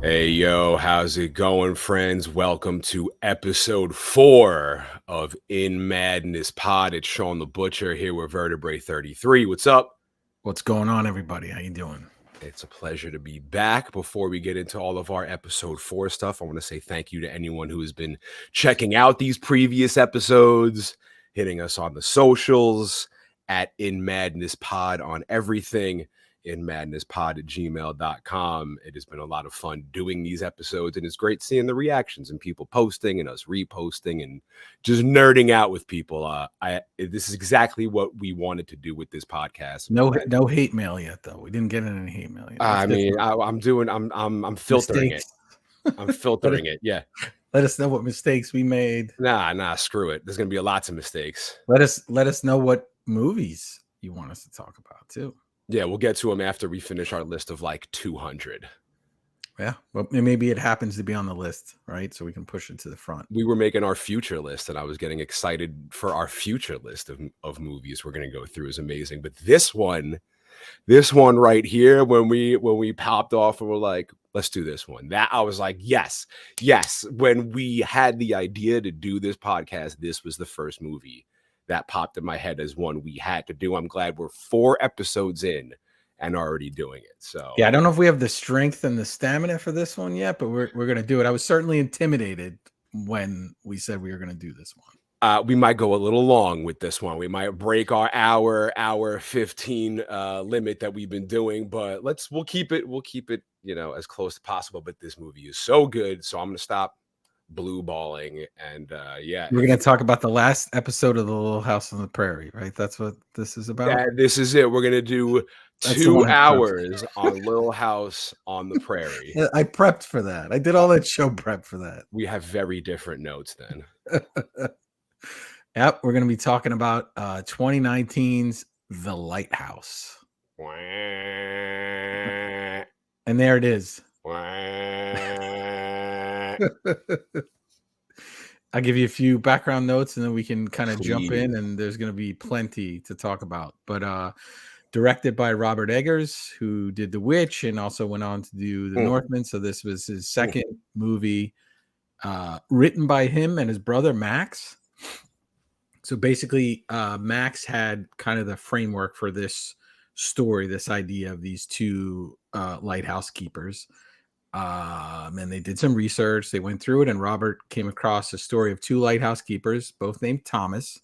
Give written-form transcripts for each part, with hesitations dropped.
Hey, yo, how's it going, friends? Welcome to Ep.4 of In Madness Pod. It's Shawn the Butcher here with Vertebrae33. What's up? What's going on, everybody? How you doing? It's a pleasure to be back. Before we get into all of our Ep.4 stuff, I want to say thank you to anyone who has been checking out these previous episodes, hitting us on the socials, at In Madness Pod on everything. InMadnessPod@gmail.com. It has been a lot of fun doing these episodes, and it's great seeing the reactions and people posting and us reposting and just nerding out with people. This is exactly what we wanted to do with this podcast. No hate mail yet, though. We didn't get any hate mail yet. I mean, I'm filtering mistakes. it. I'm filtering it. Yeah. Let us know what mistakes we made. Nah, screw it. There's gonna be lots of mistakes. Let us know what movies you want us to talk about too. Yeah, we'll get to them after we finish our list of like 200. Yeah, well, maybe it happens to be on the list, right? So we can push it to the front. We were making our future list, and I was getting excited for our future list of movies we're going to go through. Is amazing, but this one right here, when we popped off and we're like, let's do this one. That I was like, yes. When we had the idea to do this podcast, this was the first movie that popped in my head as one we had to do. I'm glad we're 4 episodes in and already doing it. So yeah, I don't know if we have the strength and the stamina for this one yet, but we're gonna do it. I was certainly intimidated when we said we were gonna do this one. We might go a little long with this one. We might break our hour 15 limit that we've been doing, but we'll keep it, as close as possible. But this movie is so good, so I'm gonna stop blue balling, and we're gonna talk about the last episode of the Little House on the Prairie, right? That's what this is about. This is it. We're gonna do 2 hours on Little House on the Prairie. I prepped for that. I did all that show prep for that. We have very different notes then. Yep, we're going to be talking about 2019's The Lighthouse. And there it is. I'll give you a few background notes and then we can kind of jump in, and there's going to be plenty to talk about. But directed by Robert Eggers, who did The Witch and also went on to do The Northman. So this was his second movie, written by him and his brother Max. So basically, Max had kind of the framework for this story, this idea of these 2 lighthouse keepers. And they did some research. They went through it, and Robert came across a story of 2 lighthouse keepers, both named Thomas,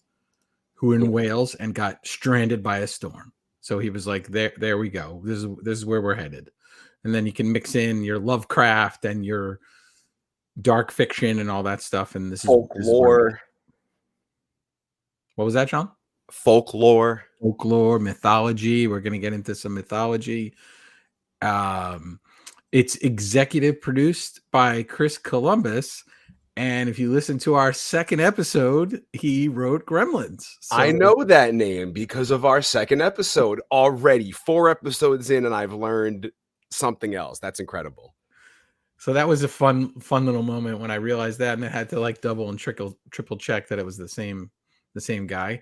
who were in Wales and got stranded by a storm. So he was like, there we go. This is where we're headed. And then you can mix in your Lovecraft and your dark fiction and all that stuff. And this folklore. What was that, John? Folklore, mythology. We're going to get into some mythology. It's executive produced by Chris Columbus. And if you listen to our second episode, he wrote Gremlins. So I know that name because of our second episode already. 4 episodes in, and I've learned something else. That's incredible. So that was a fun little moment when I realized that, and I had to like double and triple check that it was the same guy.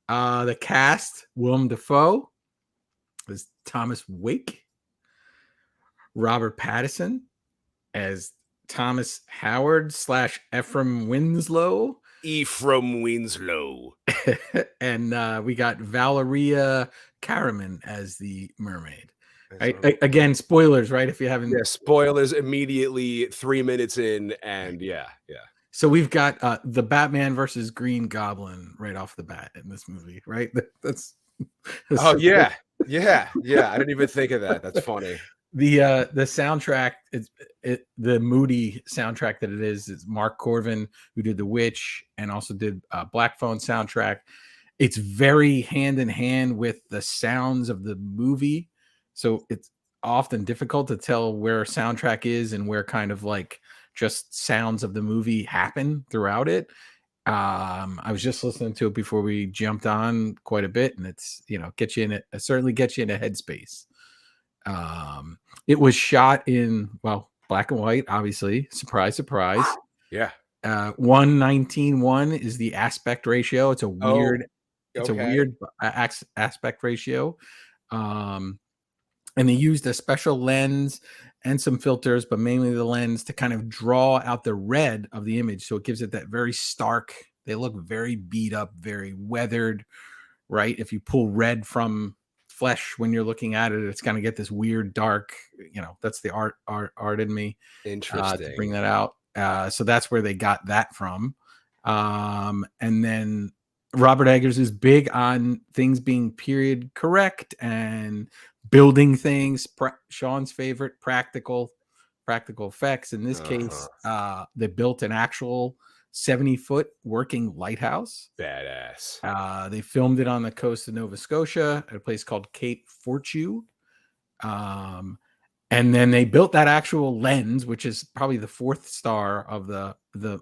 The cast: Willem Dafoe as Thomas Wake, Robert Pattinson as Thomas Howard / Ephraim Winslow. And we got Valeria Karaman as the mermaid. Again, spoilers, right? If you haven't, spoilers immediately 3 minutes in, and yeah. So we've got the Batman versus Green Goblin right off the bat in this movie, right? That's oh yeah. I didn't even think of that. That's funny. The soundtrack, the moody soundtrack that it is Mark Corvin, who did The Witch and also did Black Phone soundtrack. It's very hand in hand with the sounds of the movie, so it's often difficult to tell where a soundtrack is and where kind of like just sounds of the movie happen throughout it. I was just listening to it before we jumped on quite a bit, and it's certainly gets you in a headspace. It was shot in black and white, obviously. Surprise. Yeah. 1:19:1 is the aspect ratio. It's a weird, aspect ratio. and they used a special lens and some filters, but mainly the lens to kind of draw out the red of the image. So it gives it that very stark, they look very beat up, very weathered, right? If you pull red from flesh when you're looking at it, it's going to get this weird dark, that's the art in me to bring Interesting. that out. So that's where they got that from. And then Robert Eggers is big on things being period correct and building things. Shawn's favorite, practical effects. In this case, they built an actual 70-foot working lighthouse. Badass. They filmed it on the coast of Nova Scotia at a place called Cape Fortune. And then they built that actual lens, which is probably the fourth star of the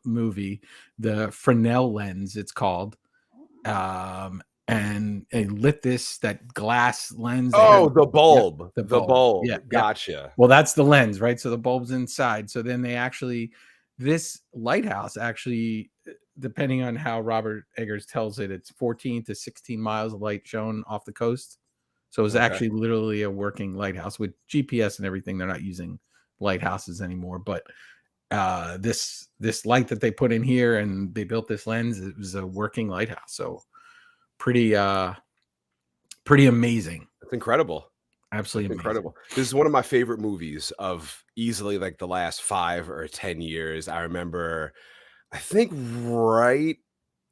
movie, the Fresnel lens, it's called. And they lit that glass lens. Oh, the bulb. Yep, the bulb. Yeah, Gotcha. Yeah. Well, that's the lens, right? So the bulb's inside. So then this lighthouse actually, depending on how Robert Eggers tells it, it's 14 to 16 miles of light shown off the coast. So it's actually literally a working lighthouse with GPS and everything. They're not using lighthouses anymore, but this light that they put in here and they built this lens, it was a working lighthouse. So pretty amazing. It's incredible. Absolutely incredible. This is one of my favorite movies of easily like the last 5 or 10 years. I remember, I think right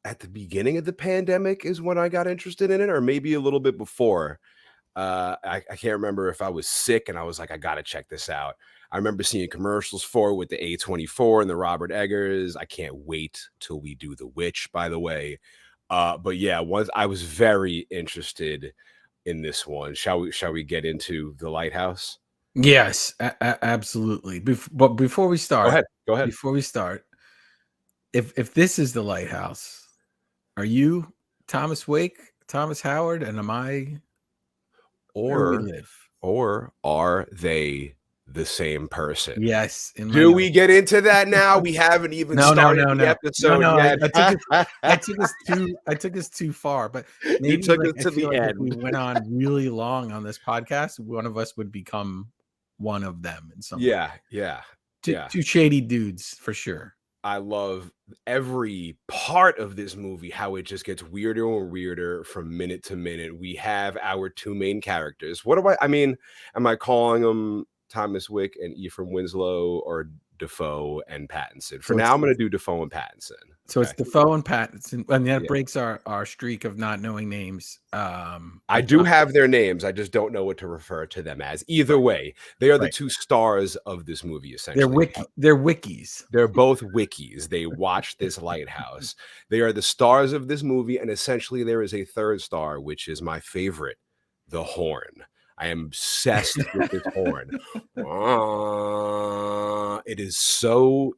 at the beginning of the pandemic is when I got interested in it, or maybe a little bit before. I can't remember if I was sick and I was like, I gotta check this out. I remember seeing commercials for it with the A24 and the Robert Eggers. I can't wait till we do The Witch, by the way. But yeah, I was very interested in this one. Shall we get into The Lighthouse? Yes, absolutely. But before we start, go ahead. Before we start, if this is The Lighthouse, are you Thomas Wake, Thomas Howard, and am I? Or are they the same person? Yes. Do we get into that now? We haven't even started the episode yet. I took us too far, but maybe you took us to the end. If we went on really long on this podcast, one of us would become one of them in some way. Yeah. Two shady dudes for sure. I love every part of this movie, how it just gets weirder and weirder from minute to minute. We have our two main characters. Am I calling them Thomas Wick and Ephraim Winslow, or Defoe and Pattinson? For now, I'm going to do Defoe and Pattinson. So it's Defoe and Pattinson, and that breaks our streak of not knowing names. I do have their names. I just don't know what to refer to them as. Either way, they are the two stars of this movie, essentially. They're wikis. They're both wikis. They watch this lighthouse. They are the stars of this movie, and essentially there is a third star, which is my favorite, the horn. I am obsessed with this horn. It is so,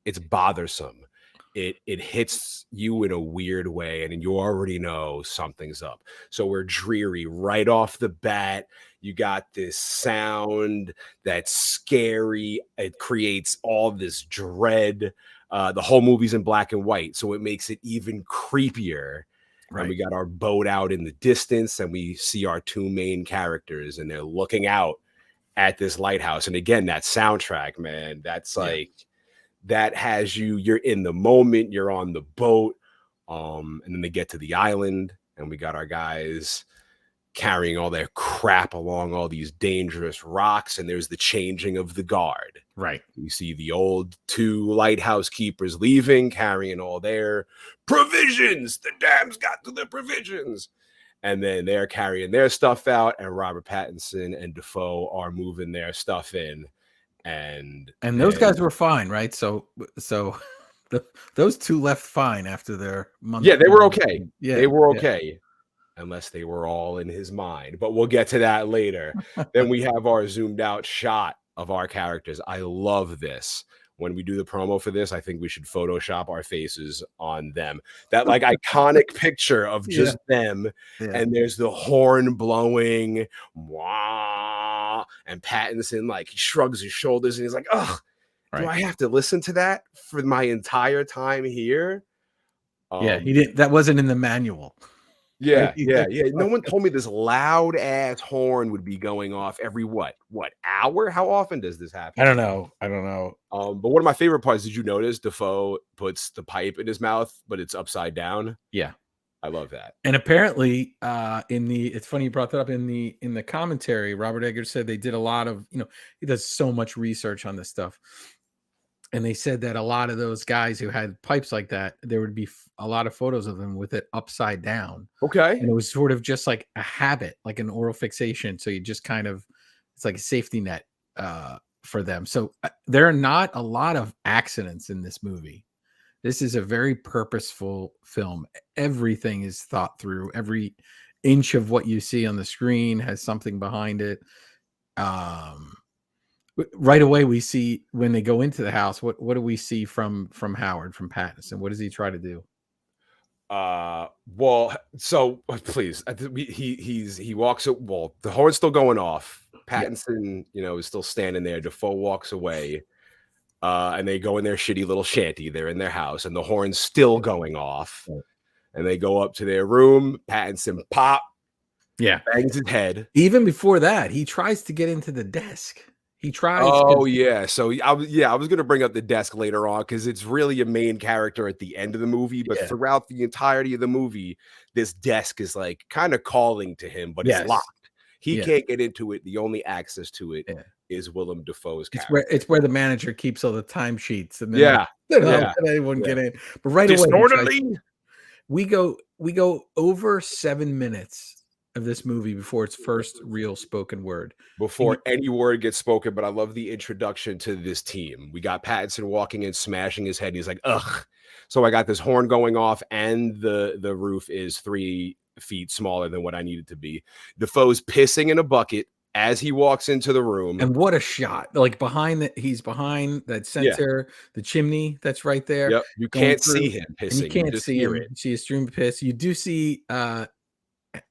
it's bothersome. It hits you in a weird way, and you already know something's up. So we're dreary right off the bat. You got this sound that's scary. It creates all this dread. The whole movie's in black and white, so it makes it even creepier. Right. And we got our boat out in the distance, and we see our two main characters, and they're looking out at this lighthouse. And again, that soundtrack, man, that's like, that has you're in the moment, you're on the boat. And then they get to the island, and we got our guys carrying all their crap along all these dangerous rocks, and there's the changing of the guard. Right. You see the old two lighthouse keepers leaving, carrying all their provisions. The dam's got to the provisions. And then they're carrying their stuff out, and Robert Pattinson and Defoe are moving their stuff in. And those guys were fine, right? So those two left fine after their month. Yeah, they were okay. Yeah, they were okay. Unless they were all in his mind, but we'll get to that later. Then we have our zoomed out shot of our characters. I love this. When we do the promo for this, I think we should Photoshop our faces on them. That like iconic picture of just them. Yeah. And there's the horn blowing. Wah, and Pattinson, like, he shrugs his shoulders and he's like, oh, do I have to listen to that for my entire time here? He didn't. That wasn't in the manual. Yeah, yeah, yeah. No one told me this loud ass horn would be going off every what hour? How often does this happen? I don't know. I don't know. But one of my favorite parts, did you notice Defoe puts the pipe in his mouth, but it's upside down? Yeah. I love that. And apparently, it's funny you brought that up in the commentary. Robert Eggers said they did a lot of, he does so much research on this stuff. And they said that a lot of those guys who had pipes like that, there would be a lot of photos of them with it upside down. Okay. And it was sort of just like a habit, like an oral fixation. So you just kind of, it's like a safety net for them. So there are not a lot of accidents in this movie. This is a very purposeful film. Everything is thought through. Every inch of what you see on the screen has something behind it. Right away, we see when they go into the house. What do we see from Howard, from Pattinson? What does he try to do? Well, so please, he walks. Well, the horn's still going off. Pattinson, is still standing there. Defoe walks away, and they go in their shitty little shanty. They're in their house, and the horn's still going off. And they go up to their room. Pattinson bangs his head. Even before that, he tries to get into the desk. He tries. Oh yeah, so I was gonna bring up the desk later on because it's really a main character at the end of the movie, but throughout the entirety of the movie, this desk is like kind of calling to him, but it's locked. He can't get into it. The only access to it is Willem Dafoe's character. It's where the manager keeps all the timesheets, and then anyone get in. But right away, we go over 7 minutes of this movie before its first real spoken word. Before any word gets spoken, but I love the introduction to this team. We got Pattinson walking in, smashing his head, and he's like, ugh. So I got this horn going off, and the roof is 3 feet smaller than what I need it to be. Defoe's pissing in a bucket as he walks into the room. And what a shot. Like he's behind that center, the chimney that's right there. Yep. You can't see him pissing. You can't see him. You see a stream of piss. You do see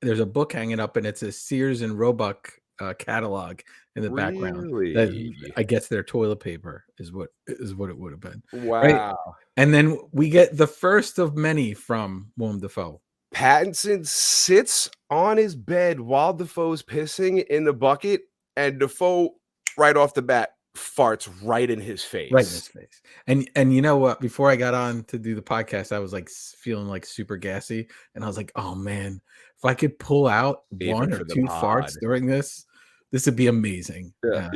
there's a book hanging up, and it's a Sears and Roebuck catalog in the background. That I guess their toilet paper is what it would have been. Wow. Right? And then we get the first of many from Willem Dafoe. Pattinson sits on his bed while Defoe's pissing in the bucket, and Defoe right off the bat farts right in his face. Right in his face. And you know what? Before I got on to do the podcast, I was like feeling like super gassy, and I was like, "Oh man, if I could pull out one or 2 farts during this would be amazing." Yeah.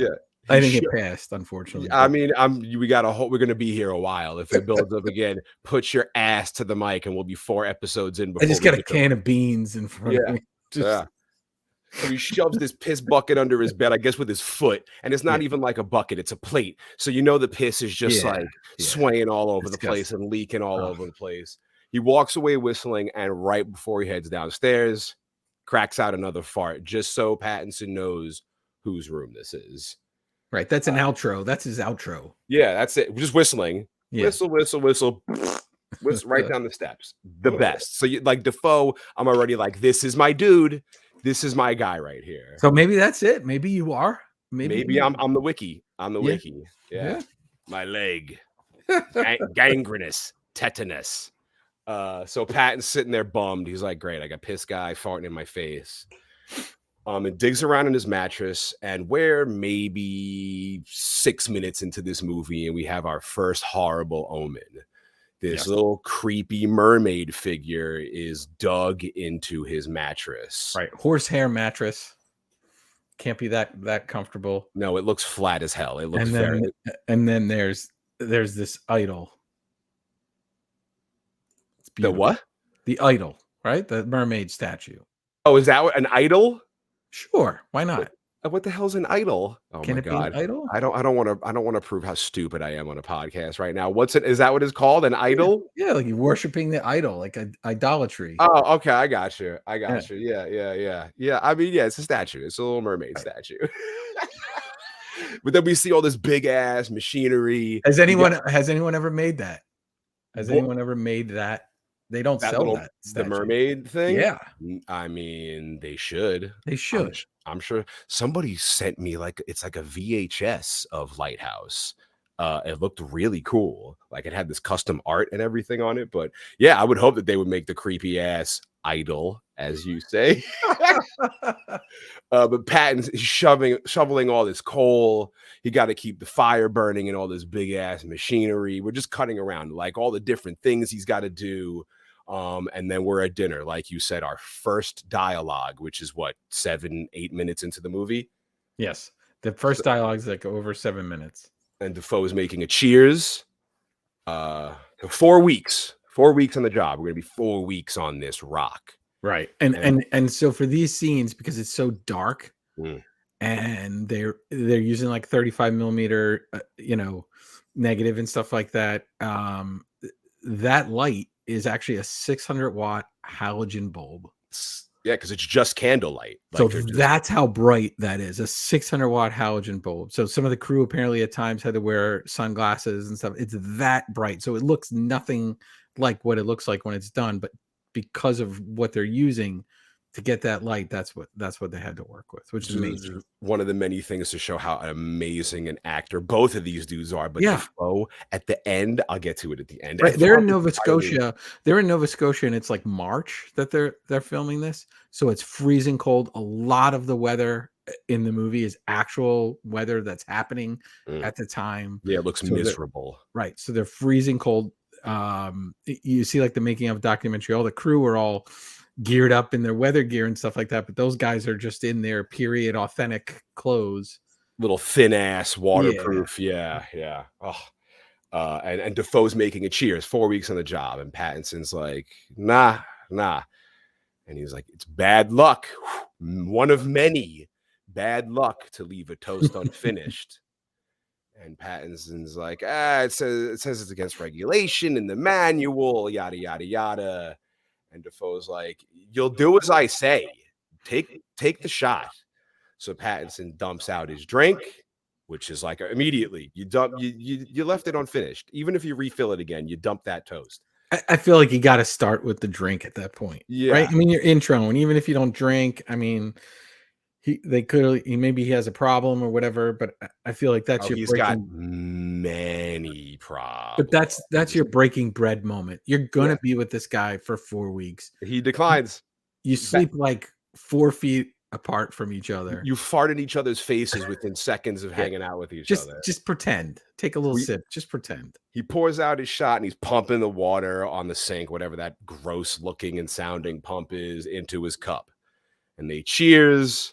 I didn't get passed, unfortunately. I mean, we're going to be here a while. If it builds up again, put your ass to the mic, and we'll be 4 episodes in. I just got a can of beans in front of me. So he shoves this piss bucket under his bed, I guess, with his foot. And it's not even like a bucket, it's a plate. So the piss is just swaying all over the place and leaking all over the place. He walks away whistling, and right before he heads downstairs, cracks out another fart, just so Pattinson knows whose room this is. Right. That's an outro. That's his outro. Yeah, that's it. Just whistling. Yeah. Whistle, whistle, whistle. Whistle right down the steps. The best. So like Defoe, I'm already like, this is my dude. This is my guy right here. So maybe that's it. Maybe you are. Maybe I'm the wiki. I'm the wiki. Yeah. My leg. Gangrenous. Tetanus. So Patton's sitting there bummed. He's like, great, I got piss guy farting in my face. And digs around in his mattress, and we're maybe 6 minutes into this movie, and we have our first horrible omen. This little creepy mermaid figure is dug into his mattress. Right. Horsehair mattress. Can't be that comfortable. No, it looks flat as hell. It looks and then there's this idol. The what? The idol, right? The mermaid statue. Oh, is that an idol? Sure. Why not? What the hell's an idol? Oh Can my it god! Be an idol? I don't want to prove how stupid I am on a podcast right now. Is that what it's called? An idol? Yeah, like you're worshiping the idol, like idolatry. Oh, okay. I got you. Yeah. I mean, it's a statue. It's a little mermaid statue. But then we see all this big ass machinery. Has anyone ever made that? Has anyone ever made that? They don't sell that statue. The mermaid thing. Yeah. I mean, they should. They should. I'm sure somebody sent me it's like a VHS of Lighthouse. It looked really cool. Like it had this custom art and everything on it. But yeah, I would hope that they would make the creepy ass idle, as you say. But Patton's shoveling all this coal. He got to keep the fire burning and all this big ass machinery. We're just cutting around, like all the different things he's got to do. And then we're at dinner, like you said, our first dialogue, which is what, 7-8 minutes into the movie. Yes, the first dialogue is like over 7 minutes. And Defoe's making a cheers. So 4 weeks. 4 weeks on the job. We're gonna be 4 weeks on this rock. Right. And so for these scenes, because it's so dark, and they're using like 35 millimeter, negative and stuff like that. That light is actually a 600 watt halogen bulb. Yeah, because it's just candlelight. So that's how bright that is, a 600 watt halogen bulb. So some of the crew apparently at times had to wear sunglasses and stuff. It's that bright. So it looks nothing like what it looks like when it's done, but because of what they're using to get that light, that's what they had to work with, which is amazing. One of the many things to show how amazing an actor both of these dudes are. But Defoe at the end, I'll get to it at the end. Right, they're in Nova Scotia. They're in Nova Scotia, and it's like March that they're filming this, so it's freezing cold. A lot of the weather in the movie is actual weather that's happening at the time. Yeah, it looks miserable. Right, so they're freezing cold. You see, like the making of documentary, all the crew are all geared up in their weather gear and stuff like that, but those guys are just in their period authentic clothes, little thin ass waterproof. Yeah. Oh, and Defoe's making a cheers. 4 weeks on the job, and Pattinson's like, nah, and he's like, it's bad luck, one of many bad luck to leave a toast unfinished. And Pattinson's like, it says it's against regulation in the manual, yada yada yada. And Defoe's like, you'll do as I say. Take the shot. So Pattinson dumps out his drink, which is like immediately you left it unfinished. Even if you refill it again, you dump that toast. I feel like you got to start with the drink at that point, right? I mean, you're intro, and even if you don't drink, I mean, maybe he has a problem or whatever, but I feel like that's he's got many problems. But that's your breaking bread moment. You're gonna be with this guy for 4 weeks. He declines. You sleep like 4 feet apart from each other. You fart in each other's faces within seconds of hanging out with each other. Just pretend. Take a little sip. Just pretend. He pours out his shot and he's pumping the water on the sink, whatever that gross looking and sounding pump is, into his cup. And they cheers.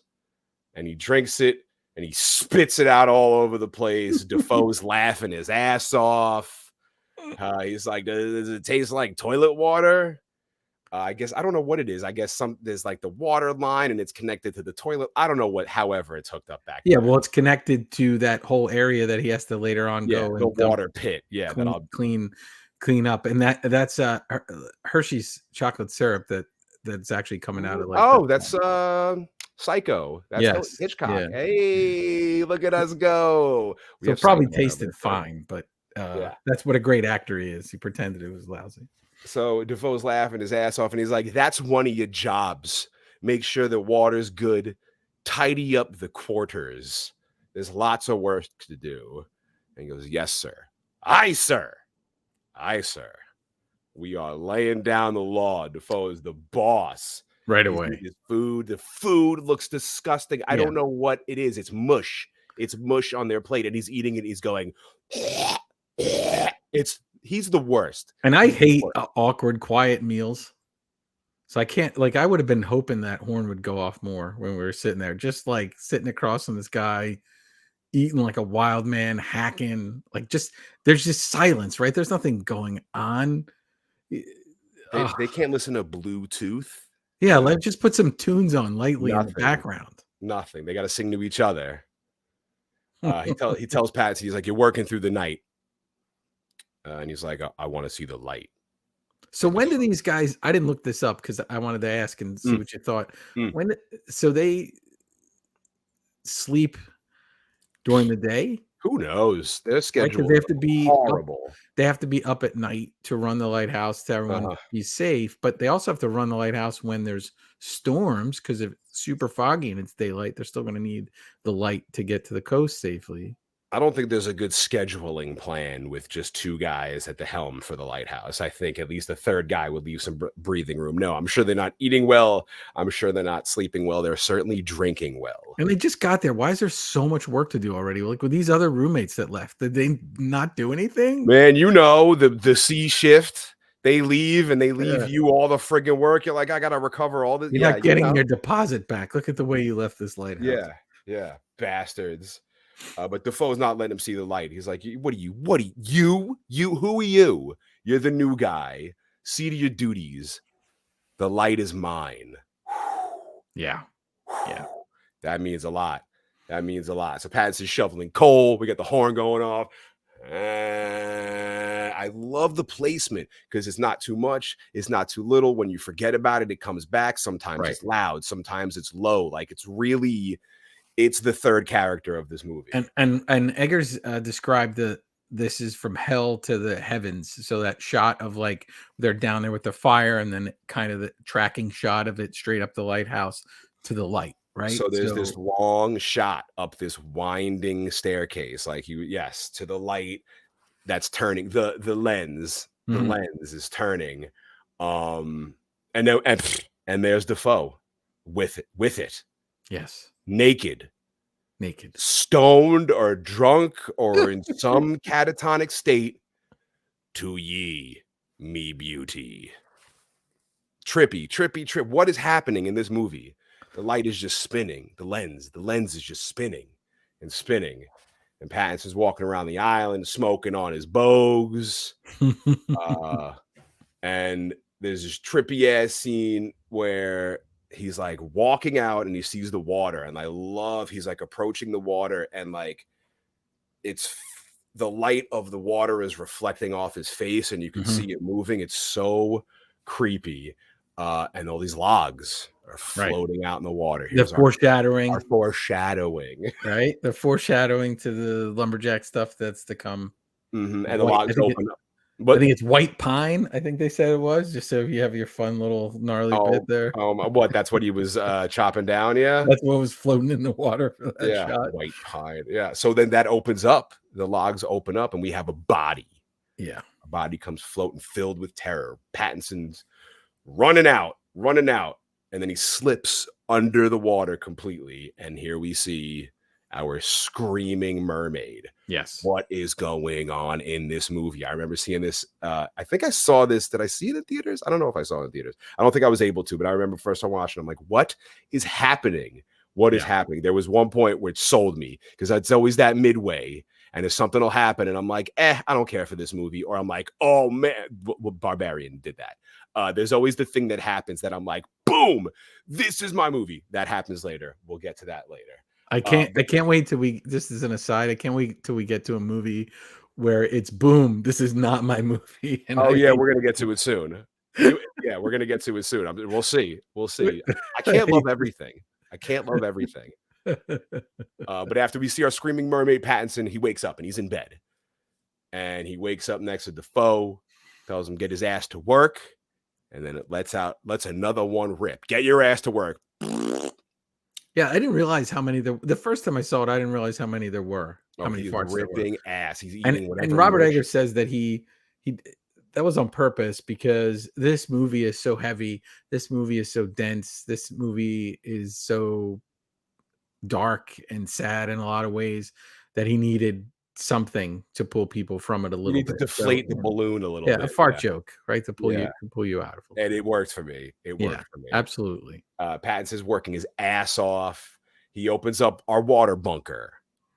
And he drinks it, and he spits it out all over the place. Defoe's laughing his ass off. He's like, does it taste like toilet water? I guess, I don't know what it is. I guess there's like the water line, and it's connected to the toilet. I don't know what, however it's hooked up back there. Well, it's connected to that whole area that he has to later on go the water pit. Yeah, clean up. And that's Hershey's chocolate syrup that's actually coming out of like. Oh, that's Psycho. That's Hitchcock. Yeah. Hey, look at us go. So it probably tasted fine, but that's what a great actor he is. He pretended it was lousy. So Defoe's laughing his ass off, and he's like, that's one of your jobs. Make sure the water's good. Tidy up the quarters. There's lots of work to do. And he goes, yes, sir. Aye, sir. Aye, sir. We are laying down the law. Defoe is the boss. Right away. His food. The food looks disgusting. I don't know what it is. It's mush. It's mush on their plate, and he's eating it. He's going. He's the worst. And I hate awkward, quiet meals. So I can't. Like, I would have been hoping that horn would go off more when we were sitting there, just like sitting across from this guy, eating like a wild man, hacking. Like, there's just silence, right? There's nothing going on. They can't listen to Bluetooth. Yeah, let's just put some tunes on lightly in the background. Nothing. They got to sing to each other. He tells Pat, he's like, you're working through the night. And he's like, I want to see the light. So when do these guys, I didn't look this up because I wanted to ask and see what you thought. So they sleep during the day? Who knows? Their schedule they have to be horrible. They have to be up at night to run the lighthouse to everyone be safe, but they also have to run the lighthouse when there's storms, because if it's super foggy and it's daylight, they're still going to need the light to get to the coast safely. I don't think there's a good scheduling plan with just 2 guys at the helm for the Lighthouse. I think at least a third guy would leave some breathing room. No, I'm sure they're not eating well. I'm sure they're not sleeping well. They're certainly drinking well. And they just got there. Why is there so much work to do already? Like with these other roommates that left, did they not do anything? Man, you know, the C shift, they leave and they leave Yeah. you all the friggin' work. You're like, "I gotta recover all this." You're Yeah, not you getting know. your deposit back. Look at the way you left this lighthouse. Yeah, yeah, bastards. But Defoe's not letting him see the light. He's like, What are you? What are you? You? Who are you? You're the new guy. See to your duties. The light is mine." Yeah. Yeah. That means a lot. That means a lot. So Pattinson's shoveling coal. We got the horn going off. I love the placement because it's not too much. It's not too little. When you forget about it, it comes back. Sometimes Right. it's loud. Sometimes it's low. Like it's the third character of this movie. And Eggers described this is from hell to the heavens. So that shot of like they're down there with the fire, and then kind of the tracking shot of it straight up the lighthouse to the light, right? So there's this long shot up this winding staircase, like yes, to the light that's turning the lens. The lens is turning. And then and there's Defoe with it. Yes. Naked, stoned or drunk or in some catatonic state. To ye, me beauty. Trippy. What is happening in this movie? The light is just spinning. The lens is just spinning and spinning. And Pattinson's walking around the island, smoking on his bogues. And there's this trippy ass scene where he's like walking out and he sees the water. And I love he's like approaching the water and like it's the light of the water is reflecting off his face and you can see it moving. It's so creepy. And all these logs are floating out in the water. The foreshadowing. Our foreshadowing. Right? The foreshadowing to the lumberjack stuff that's to come. And the logs open up. But I think it's white pine. I think they said it was, just so you have your fun little gnarly bit there. What? That's what he was chopping down. Yeah, that's what was floating in the water for that shot. White pine. Yeah. So then that opens up. The logs open up, and we have a body. Yeah, a body comes floating, filled with terror. Pattinson's running out, and then he slips under the water completely. And here we see our screaming mermaid. Yes. What is going on in this movie? I remember seeing this. I think I saw this. Did I see it in theaters? I don't know if I saw it in theaters. I don't think I was able to, but I remember first time watching, I'm like, what is happening? What is happening? There was one point which sold me because it's always that midway. And if something will happen and I'm like, I don't care for this movie. Or I'm like, oh man, Barbarian did that. There's always the thing that happens that I'm like, boom, this is my movie. That happens later. We'll get to that later. I can't wait till we, just as an aside, I can't wait till we get to a movie where it's boom, this is not my movie. And we're going to get to it soon. We're going to get to it soon. We'll see. I can't love everything. But after we see our screaming mermaid Pattinson, he wakes up and he's in bed. And he wakes up next to Defoe, tells him get his ass to work. And then it lets another one rip. Get your ass to work. Yeah, I didn't realize how many there. The first time I saw it, I didn't realize how many there were. How many farts ripping ass. He's eating whatever. And Robert Eggers says that he that was on purpose because this movie is so heavy. This movie is so dense. This movie is so dark and sad in a lot of ways that he needed something to pull people from it a little bit. To deflate the balloon a little bit. A fart joke, right? To pull you out of it. And it worked for me. Absolutely. Pattinson's working his ass off. He opens up our water bunker.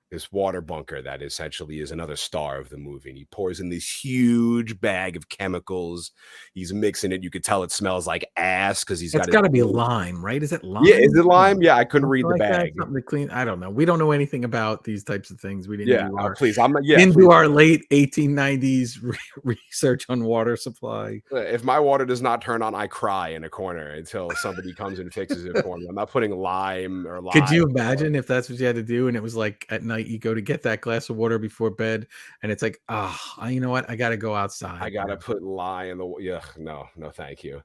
This water bunker that essentially is another star of the movie. And he pours in this huge bag of chemicals. He's mixing it. You could tell it smells like ass because it's got to be lime, right? Is it lime? Yeah, is it lime? Yeah, I couldn't read the bag. Something to clean. I don't know. We don't know anything about these types of things. We didn't do our, do our late 1890s research on water supply. If my water does not turn on, I cry in a corner until somebody comes and fixes it for me. I'm not putting lime or lime. Could you imagine if that's what you had to do and it was like at night you go to get that glass of water before bed and it's like, you know what? I got to go outside. I got to put lye in the, no, thank you.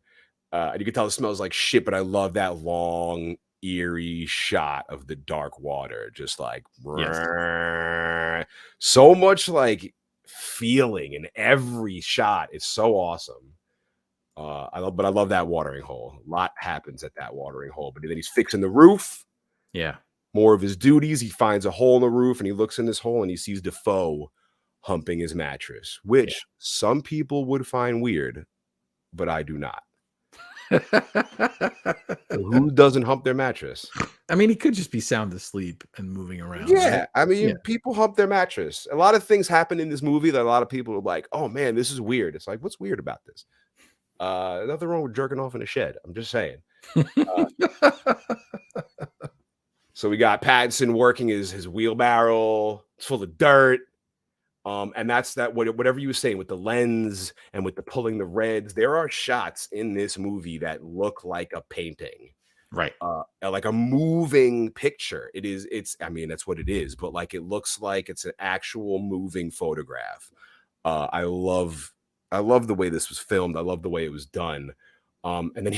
And you can tell it smells like shit, but I love that long, eerie shot of the dark water. Just like, So much like feeling in every shot. It's so awesome. I love that watering hole. A lot happens at that watering hole, but then he's fixing the roof. Yeah. More of his duties. He finds a hole in the roof and he looks in this hole and he sees Defoe humping his mattress, which some people would find weird, but I do not. Who doesn't hump their mattress? I mean, he could just be sound asleep and moving around. Yeah, Right? I mean, Yeah. people hump their mattress. A lot of things happen in this movie that a lot of people are like, "Oh man, this is weird." It's like, what's weird about this? Nothing wrong with jerking off in a shed. I'm just saying. So we got Pattinson working his wheelbarrow. It's full of dirt. And that's whatever you were saying with the lens and with the pulling the reds. There are shots in this movie that look like a painting. Right. Like a moving picture. I mean, that's what it is, but like it looks like it's an actual moving photograph. I love the way this was filmed. I love the way it was done. And then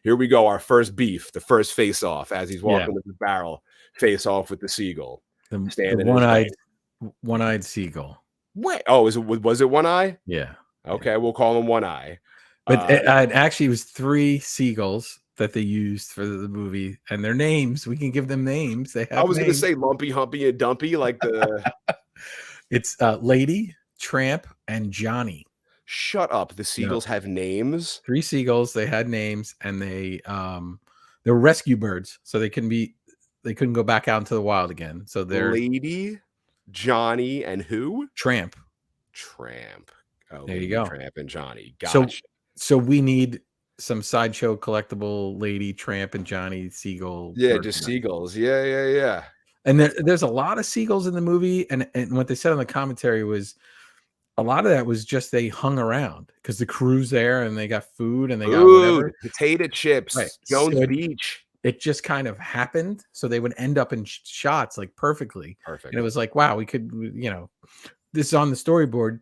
here we go, our first beef, the first face off as he's walking with the barrel, face off with the seagull. The one-eyed seagull. Wait, oh, was it One Eye? Yeah. Okay, we'll call him One Eye. But actually, it was 3 seagulls that they used for the movie, and their names. We can give them names. They have. I was going to say Lumpy, Humpy, and Dumpy, like the. It's Lady, Tramp, and Johnny. Shut up! The seagulls have names. 3 seagulls. They had names, and they were rescue birds, so they couldn't go back out into the wild again. So they're Lady, Johnny, and who? Tramp. Oh, there you go. Tramp and Johnny. Gotcha. So we need some sideshow collectible Lady, Tramp, and Johnny seagull. Yeah, just seagulls. Yeah. And there's a lot of seagulls in the movie, and what they said on the commentary was a lot of that was just they hung around because the crew's there and they got food and they got whatever. Potato chips, right. Jones Beach. It just kind of happened, so they would end up in shots like perfectly. Perfect. And it was like, wow, we could, this is on the storyboard,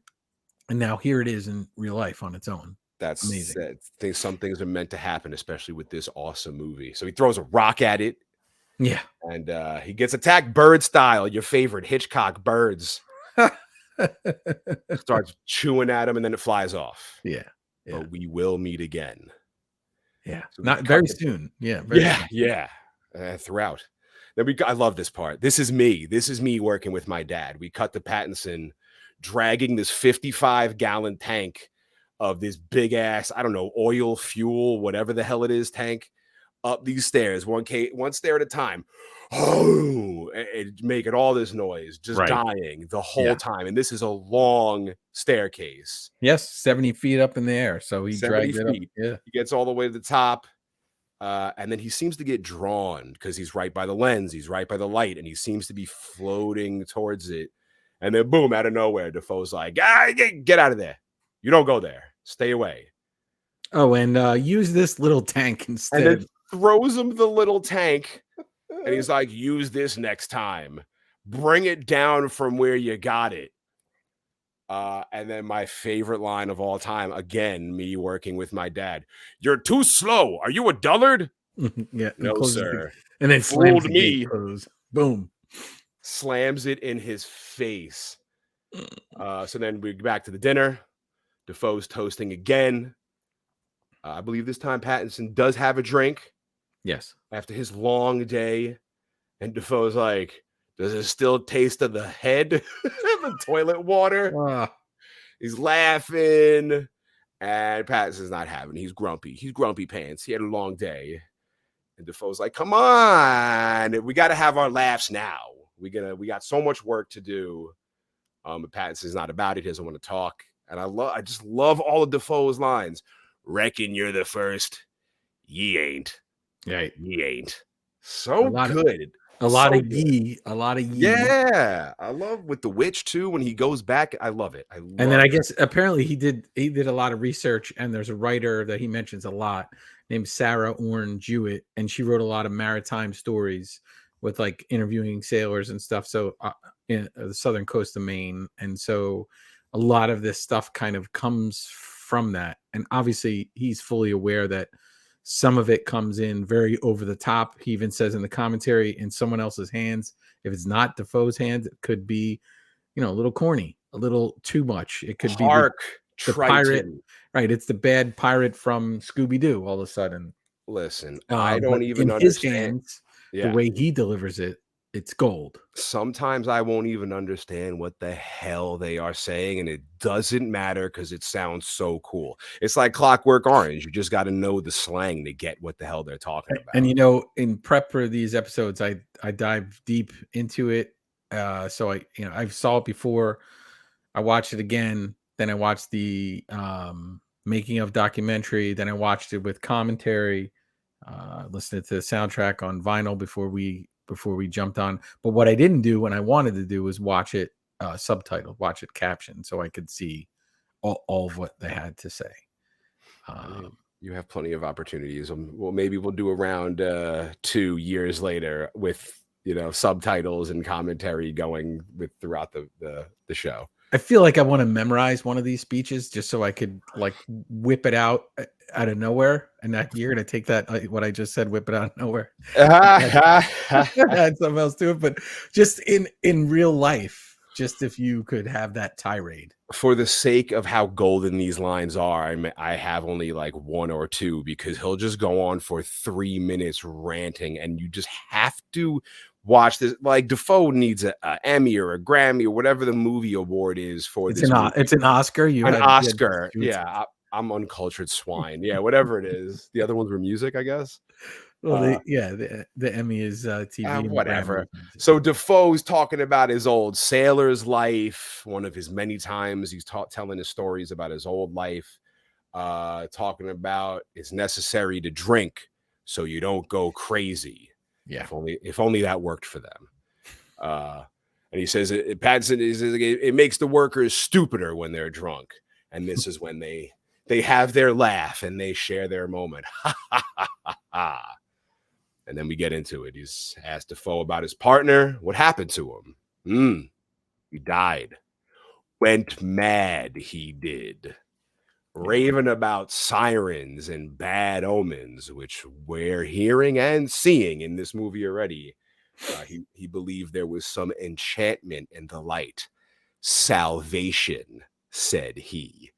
and now here it is in real life on its own. That's amazing. Some things are meant to happen, especially with this awesome movie. So he throws a rock at it. Yeah. And he gets attacked bird style, your favorite Hitchcock birds. Starts chewing at him and then it flies off. Yeah. But we will meet again. Yeah. So not very soon. Yeah. Throughout. Then I love this part. This is me working with my dad. We cut to Pattinson dragging this 55-gallon tank of this big ass, I don't know, oil, fuel, whatever the hell it is, tank up these stairs, one stair at a time. Oh, and making all this noise, just dying the whole time. And this is a long staircase. Yes, 70 feet up in the air. So he dragged it up. Yeah. He gets all the way to the top. And then he seems to get drawn because he's right by the lens, he's right by the light, and he seems to be floating towards it. And then boom, out of nowhere, Defoe's like, get out of there. You don't go there. Stay away. Oh, and use this little tank instead. And then throws him the little tank. And he's like, use this next time. Bring it down from where you got it. And then my favorite line of all time, again, me working with my dad. You're too slow. Are you a dullard? Yeah. No, sir. And then fooled me. Boom. Slams it in his face. So then we get back to the dinner. Defoe's toasting again. I believe this time Pattinson does have a drink. Yes. After his long day. And Defoe's like, does it still taste of the head? The toilet water? He's laughing. And Pattinson's not having it. He's grumpy. He's grumpy pants. He had a long day. And Defoe's like, come on. We got to have our laughs now. We got so much work to do. But Pattinson's not about it. He doesn't want to talk. And I just love all of Defoe's lines. Reckon you're the first. Ye ain't. Yeah. Ye ain't. So good. A lot of ye. Yeah. I love with the witch too. When he goes back, I love it. And then I guess apparently he did a lot of research, and there's a writer that he mentions a lot named Sarah Orne Jewett, and she wrote a lot of maritime stories with like interviewing sailors and stuff. So in the southern coast of Maine. And so a lot of this stuff kind of comes from that. And obviously he's fully aware that Some of it comes in very over the top. He even says in the commentary, in someone else's hands. If it's not Defoe's hands, it could be, a little corny, a little too much. It could be Hark, the pirate, Triton. right? It's the bad pirate from Scooby-Doo all of a sudden. Listen, I But don't even in his understand. hands, the Yeah. way he delivers it, it's gold. Sometimes I won't even understand what the hell they are saying, and it doesn't matter because it sounds so cool. It's like Clockwork Orange. You just got to know the slang to get what the hell they're talking And about. in prep for these episodes, I dive deep into it. So I saw it before. I watched it again. Then I watched the making of documentary. Then I watched it with commentary. Listened to the soundtrack on vinyl before we jumped on. But what I didn't do when I wanted to do was watch it subtitled, watch it captioned, so I could see all of what they had to say. I mean, you have plenty of opportunities. Well, maybe we'll do around 2 years later with subtitles and commentary going with throughout the show. I feel like I want to memorize one of these speeches just so I could like whip it out of nowhere. And you're going to take that, what I just said, whip it out of nowhere. Add something else to it. But just in real life, just if you could have that tirade. For the sake of how golden these lines are, I have only like 1 or 2 because he'll just go on for 3 minutes ranting, and you just have to watch this. Like Defoe needs a Emmy or a Grammy or whatever the movie award is for It's this movie. it's an Oscar. An Oscar. Yeah, I'm uncultured swine. Yeah, whatever it is. The other ones were music, I guess. Well, the Emmy is TV and whatever. Grammy. So Defoe's talking about his old sailor's life. One of his many times he's telling his stories about his old life. Talking about it's necessary to drink so you don't go crazy. Yeah. If only that worked for them. And he says Pattinson it makes the workers stupider when they're drunk. And this is when they have their laugh and they share their moment. Ha ha ha ha ha. And then we get into it. He's asked Defoe about his partner. What happened to him? He died. Went mad, he did. Raving about sirens and bad omens, which we're hearing and seeing in this movie already. He believed there was some enchantment in the light. Salvation, said he.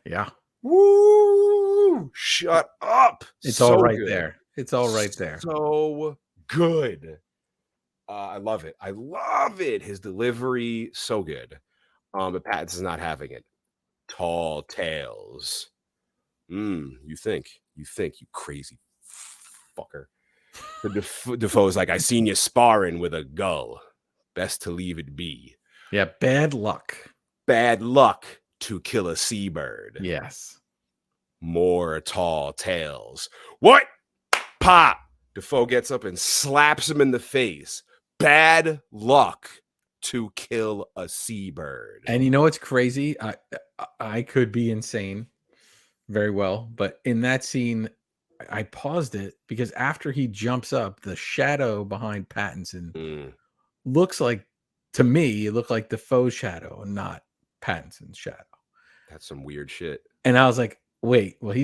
Yeah. Woo! Shut up. It's so all right good. there. It's all right there. So good. I love it. I love it. His delivery, so good. But Pattinson's not having it. Tall tales. You think, you crazy fucker. The Defoe's like, I seen you sparring with a gull. Best to leave it be. Yeah, bad luck. Bad luck to kill a seabird. Yes. More tall tales. What? Pop! Defoe gets up and slaps him in the face. Bad luck to kill a seabird. And you know what's crazy? I could be insane very well, but in that scene, I paused it because after he jumps up, the shadow behind Pattinson looks like, to me, it looked like Defoe's shadow and not Pattinson's shadow. That's some weird shit. And I was like, wait, well,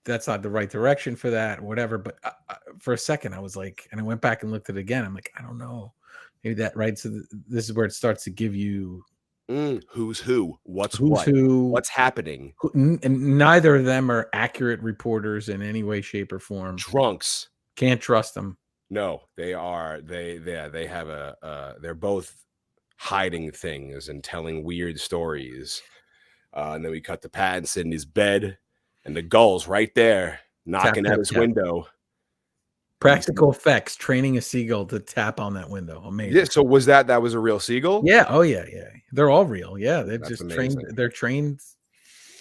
that's not the right direction for that or whatever. But for a second, I was like, and I went back and looked at it again. I'm like, I don't know. Maybe that, right? So this is where it starts to give you who's who, what's happening. And neither of them are accurate reporters in any way, shape, or form. Drunks. Can't trust them. No, they are. They have they're both hiding things and telling weird stories. And then we cut to Pattinson in his bed, and the gull's right there knocking at his window. Practical effects, training a seagull to tap on that window. Amazing. Yeah. So that was a real seagull? Yeah. Oh yeah. Yeah. They're all real. Yeah. They're That's just amazing. trained. They're trained.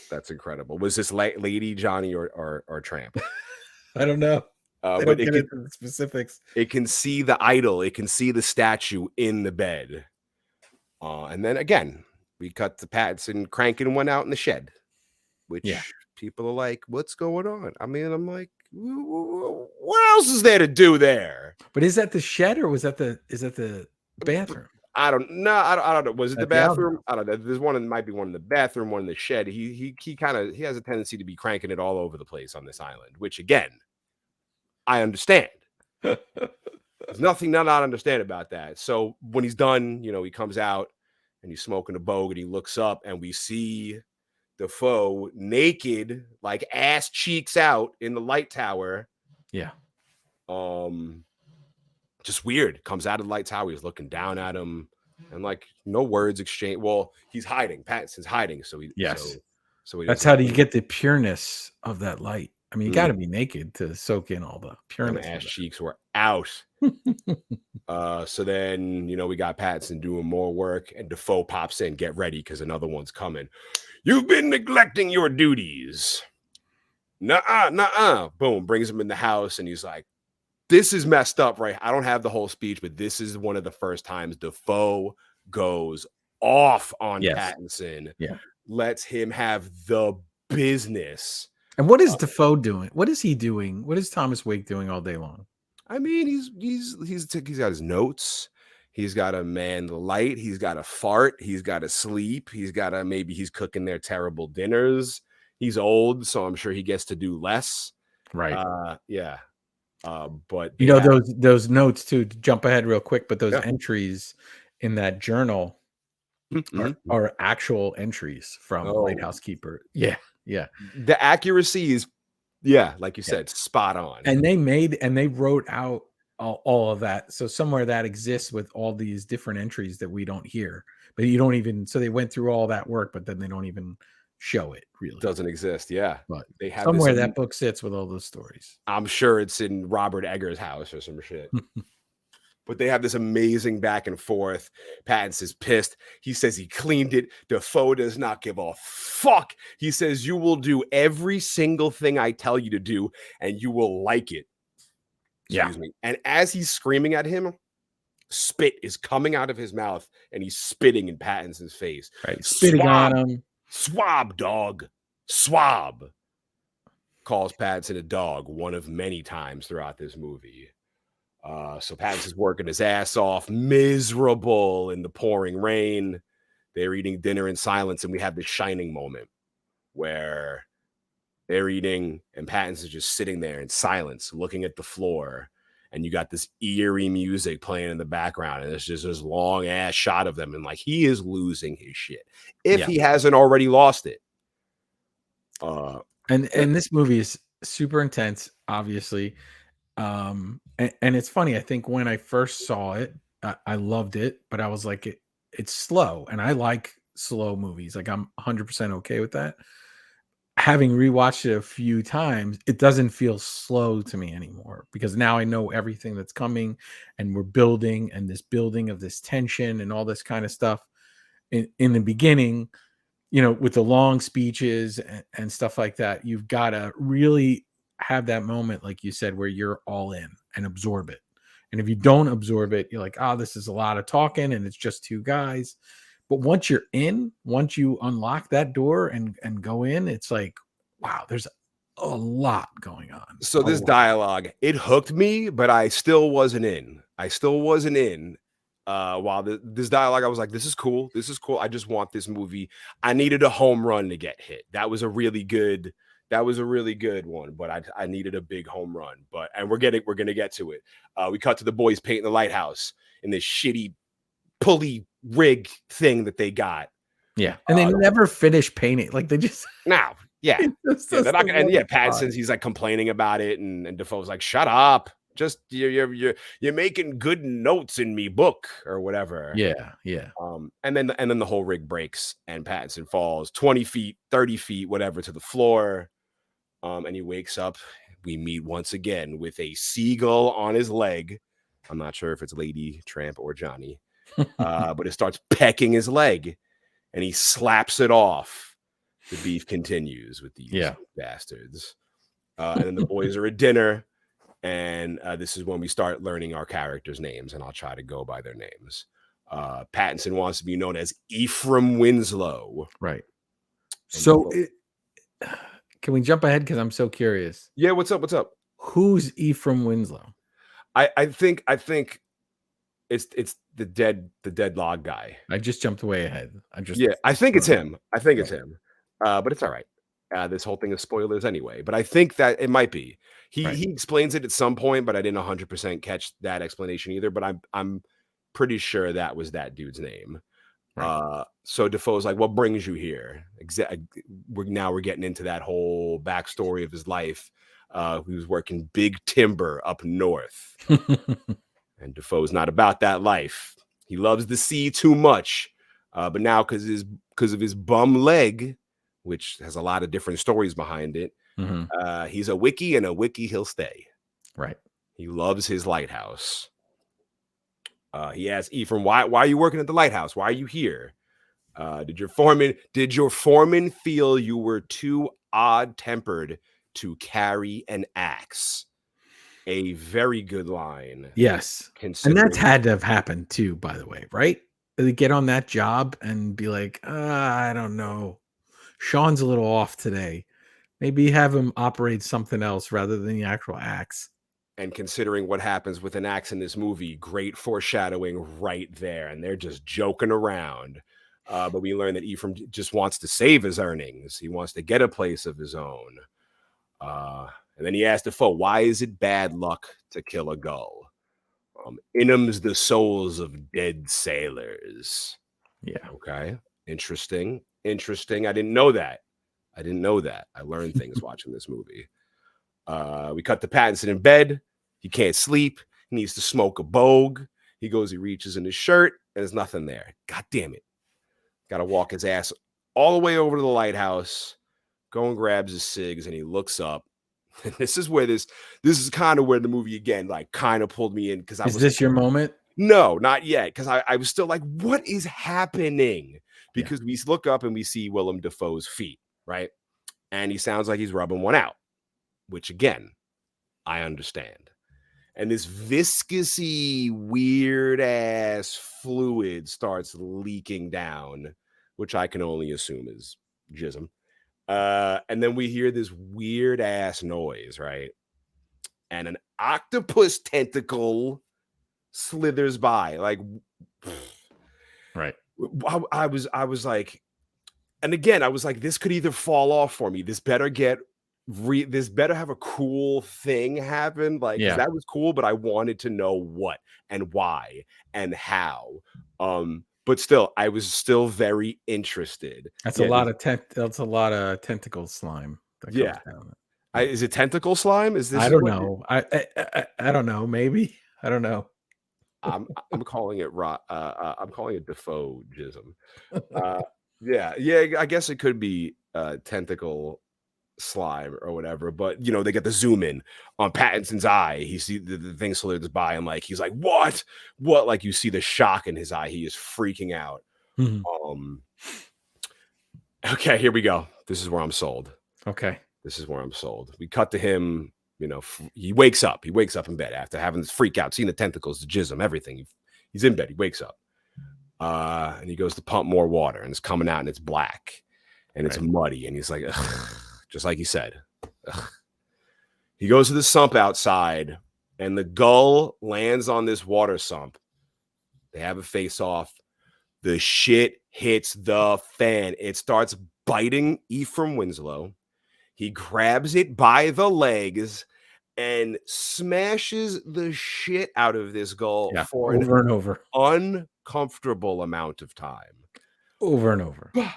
That's incredible. Was this Lady, Johnny, or Tramp? I don't know. They don't get into the specifics. It can see the idol. It can see the statue in the bed. And then again, we cut to Pattinson cranking one out in the shed, which people are like, what's going on? I mean, I'm like, what else is there to do there? But is that the shed or is that the bathroom? I don't know. I don't know. Was it the At the bathroom? outhouse. I don't know. There's one, might be one in the bathroom, one in the shed. He kind of he has a tendency to be cranking it all over the place on this island, which again, I understand. There's nothing to not understand about that. So when he's done, he comes out and he's smoking a bogue and he looks up and we see Defoe naked, like ass cheeks out in the light tower. Yeah. Just weird. Comes out of the light tower. He's looking down at him, and like no words exchange. Well, he's hiding. Pattinson's hiding, so Yes. he That's doesn't how do you see him. get the pureness of that light. I mean, you got to be naked to soak in all the Them pureness ass of cheeks were out. that. So then we got Pattinson doing more work, and Defoe pops in. Get ready, because another one's coming. You've been neglecting your duties. Nuh-uh, nuh-uh. Boom, brings him in the house, and he's like, this is messed up, right? I don't have the whole speech, but this is one of the first times Defoe goes off on Yes. Pattinson, Yeah. lets him have the business. And what is Defoe doing? What is he doing? What is Thomas Wake doing all day long? I mean, he's got his notes. He's got to man the light. He's got to fart. He's got to sleep. Maybe he's cooking their terrible dinners. He's old, so I'm sure he gets to do less. Right. Yeah. But those notes too, to jump ahead real quick, but those entries in that journal are actual entries from Lighthouse Keeper. Yeah. Yeah. The accuracy is, like you said, spot on. And they wrote out all of that. So somewhere that exists with all these different entries that we don't hear, but you don't even, so they went through all that work, but then they don't even show it really. Doesn't exist. Yeah. But they have somewhere that book sits with all those stories. I'm sure it's in Robert Eggers' house or some shit. But they have this amazing back and forth. Pattinson's pissed. He says he cleaned it. Defoe does not give a fuck. He says, you will do every single thing I tell you to do, and you will like it. Excuse me. And as he's screaming at him, spit is coming out of his mouth, and he's spitting in Pattinson's face. Right. Spitting on him. Swab, dog. Swab. Calls Pattinson a dog one of many times throughout this movie. So Pattinson's working his ass off, miserable in the pouring rain. They're eating dinner in silence, and we have this Shining moment where they're eating, and Pattinson's just sitting there in silence, looking at the floor, and you got this eerie music playing in the background, and it's just this long ass shot of them, and like he is losing his shit if he hasn't already lost it. And this movie is super intense, obviously. And it's funny. I think when I first saw it, I loved it, but I was like, it's slow, and I like slow movies. Like I'm 100% okay with that. Having rewatched it a few times, it doesn't feel slow to me anymore because now I know everything that's coming, and we're building, and this building of this tension and all this kind of stuff. In the beginning, with the long speeches and stuff like that, you've got to really have that moment, like you said, where you're all in and absorb it. And if you don't absorb it, you're like, oh, this is a lot of talking and it's just two guys. But once you're in, once you unlock that door and go in, it's like, wow, there's a lot going on. So this dialogue, it hooked me, but I still wasn't in. While this dialogue, I was like, this is cool. I just want this movie. I needed a home run to get hit. That was a really good one, but I needed a big home run. And we're gonna get to it. We cut to the boys painting the lighthouse in this shitty pulley rig thing that they got. Yeah, and they never finish painting. Like they just now. Yeah, they're not gonna. And Pattinson's he's like complaining about it, and Defoe's like, "Shut up! Just you're making good notes in me book or whatever." Yeah. And then the whole rig breaks, and Pattinson falls 20 feet, 30 feet, whatever, to the floor. And he wakes up. We meet once again with a seagull on his leg. I'm not sure if it's Lady Tramp or Johnny, but it starts pecking his leg, and he slaps it off. The beef continues with these bastards. And then the boys are at dinner, and this is when we start learning our characters' names, and I'll try to go by their names. Pattinson wants to be known as Ephraim Winslow. Right. So can we jump ahead? Because I'm so curious. Yeah, what's up? Who's Ephraim Winslow? I think It's the dead log guy. I just jumped way ahead. Yeah, I think it's him. I think Yeah. it's him. But it's all right. This whole thing is spoilers anyway. But I think that it might be. Right. He explains it at some point, but I didn't 100% catch that explanation either. But I'm pretty sure that was that dude's name. Right. So Defoe's like, "What brings you here?" We're getting into that whole backstory of his life. He was working big timber up north, and Defoe's not about that life. He loves the sea too much. But now, because of his bum leg, which has a lot of different stories behind it, Mhm. he's a wiki, and a wiki he'll stay. Right. He loves his lighthouse. He asks Ephraim, "Why are you working at the lighthouse? Why are you here? Did your foreman feel you were too odd-tempered to carry an axe?" A very good line, Yes. And that's considering. had to have happened too, by the way, right? They get on that job and be like, I don't know. Sean's a little off today. Maybe have him operate something else rather than the actual axe. And considering what happens with an axe in this movie, great foreshadowing right there. And they're just joking around. But we learn that Ephraim just wants to save his earnings. He wants to get a place of his own. And then he asked Defoe, "Why is it bad luck to kill a gull? In 'em's the souls of dead sailors." Yeah. Okay. Interesting. Interesting. I didn't know that. I learned things watching this movie. We cut to Pattinson in bed. He can't sleep. He needs to smoke a bogue. He reaches in his shirt, and there's nothing there. God damn it. Got to walk his ass all the way over to the lighthouse, go and grabs his cigs, and he looks up. And this is kind of where the movie again, like, kind of pulled me in because I Is was this your moment? no, not yet. Because I was still like, what is happening? Yeah. Because we look up and we see Willem Dafoe's feet, right? And he sounds like he's rubbing one out, which again, I understand. And this viscousy, weird ass fluid starts leaking down, which I can only assume is jism. And then we hear this weird ass noise, right? And an octopus tentacle slithers by. Like, Right. I was like, and again, I was like, this could either fall off for me. This better this better have a cool thing happen, like, because Yeah. that was cool, but I wanted to know what and why and how. But still, I was still very interested. That's a Yeah, lot of tentacle slime that comes yeah. down. Yeah. Is it tentacle slime? Is I this is don't what know. I don't know. Maybe. I don't know. I'm calling it I'm calling it Defoe jism. Uh, yeah, I guess it could be tentacle slime or whatever, but they get the zoom in on Pattinson's eye. He see the thing slithers by, and like he's like, what? Like, you see the shock in his eye. He is freaking out. Mhm. Um, okay, here we go. This is where I'm sold. Okay. We cut to him. He wakes up. He wakes up in bed after having this freak out, seeing the tentacles, the jism, everything. He's in bed. He wakes up. And he goes to pump more water, and it's coming out, and it's black, and it's Right. muddy, and he's like, ugh, just like he said. Ugh. He goes to the sump outside, and the gull lands on this water sump. They have a face off. The shit hits the fan. It starts biting Ephraim Winslow. He grabs it by the legs and smashes the shit out of this gull Yeah. for an Over and over. uncomfortable amount of time. Over and over. Bah,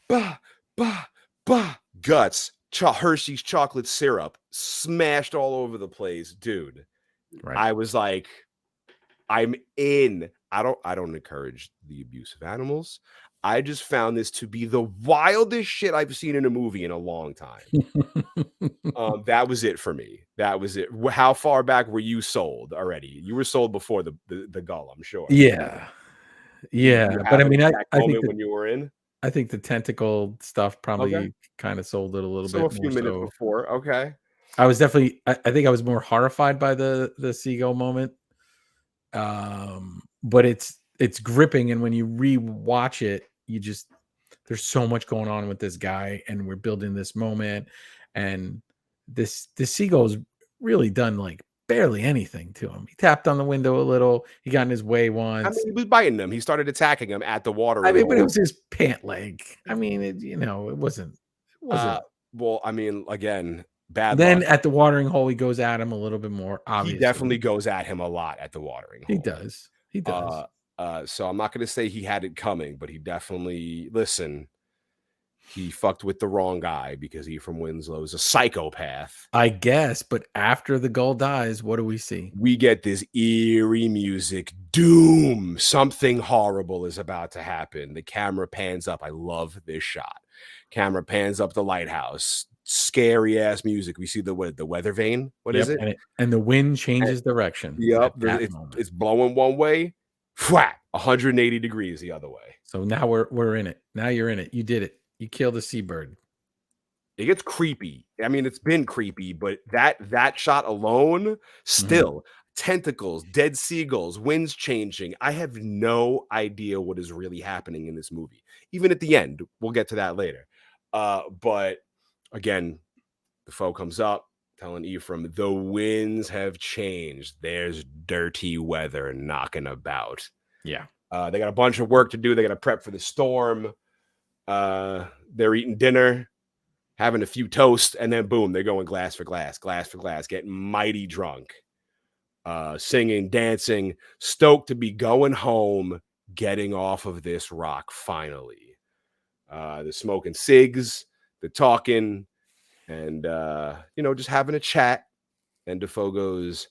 bah, bah, bah. Guts, Hershey's chocolate syrup smashed all over the place, dude. Right. I was like, I'm in. I don't encourage the abuse of animals. I just found this to be the wildest shit I've seen in a movie in a long time. That was it for me. That was it. How far back were you sold already? You were sold before the gull, I'm sure. Yeah. Did Yeah. you But have I an mean, exact moment when you were in? I think the tentacle stuff Okay. probably kind of sold it a little So a bit few more minutes so. before. Okay. I was definitely I think I was more horrified by the seagull moment. But it's gripping, and when you re-watch it, there's so much going on with this guy, and we're building this moment, and this seagull is really done like barely anything to him. He tapped on the window a little. He got in his way I once. mean, he was biting them. He started attacking them at the I watering mean, but it was hole. his pant leg. I mean, it wasn't. It Uh, wasn't. well, I mean, again, bad Then luck. at the watering hole, he goes at him a little bit more. He definitely Obviously, goes at him a lot at the watering he hole. does. He does. Uh, so I'm not gonna say he had it coming, but he definitely listen. He fucked with the wrong guy because Ephraim Winslow is a psychopath. I guess. But after the gull dies, what do we see? We get this eerie music. Doom. Something horrible is about to happen. The camera pans up. I love this shot. Camera pans up the lighthouse. Scary ass music. We see the weather vane. What is it? And the wind changes direction. Yep. At that moment. It's blowing one way. Flat. 180 degrees the other way. So now we're in it. Now you're in it. You did it. You killed a seabird. It gets creepy. I mean, it's been creepy, but that shot alone, still tentacles, dead seagulls, winds changing. I have no idea what is really happening in this movie. Even at the end, we'll get to that later. But again, the foe comes up, telling Ephraim, the winds have changed. There's dirty weather knocking about. Yeah. They got a bunch of work to do. They got to prep for the storm. They're eating dinner, having a few toasts, and then boom, they're going glass for glass, getting mighty drunk, singing, dancing, stoked to be going home, getting off of this rock finally. They're smoking cigs, they're talking, and just having a chat. And Defoe goes,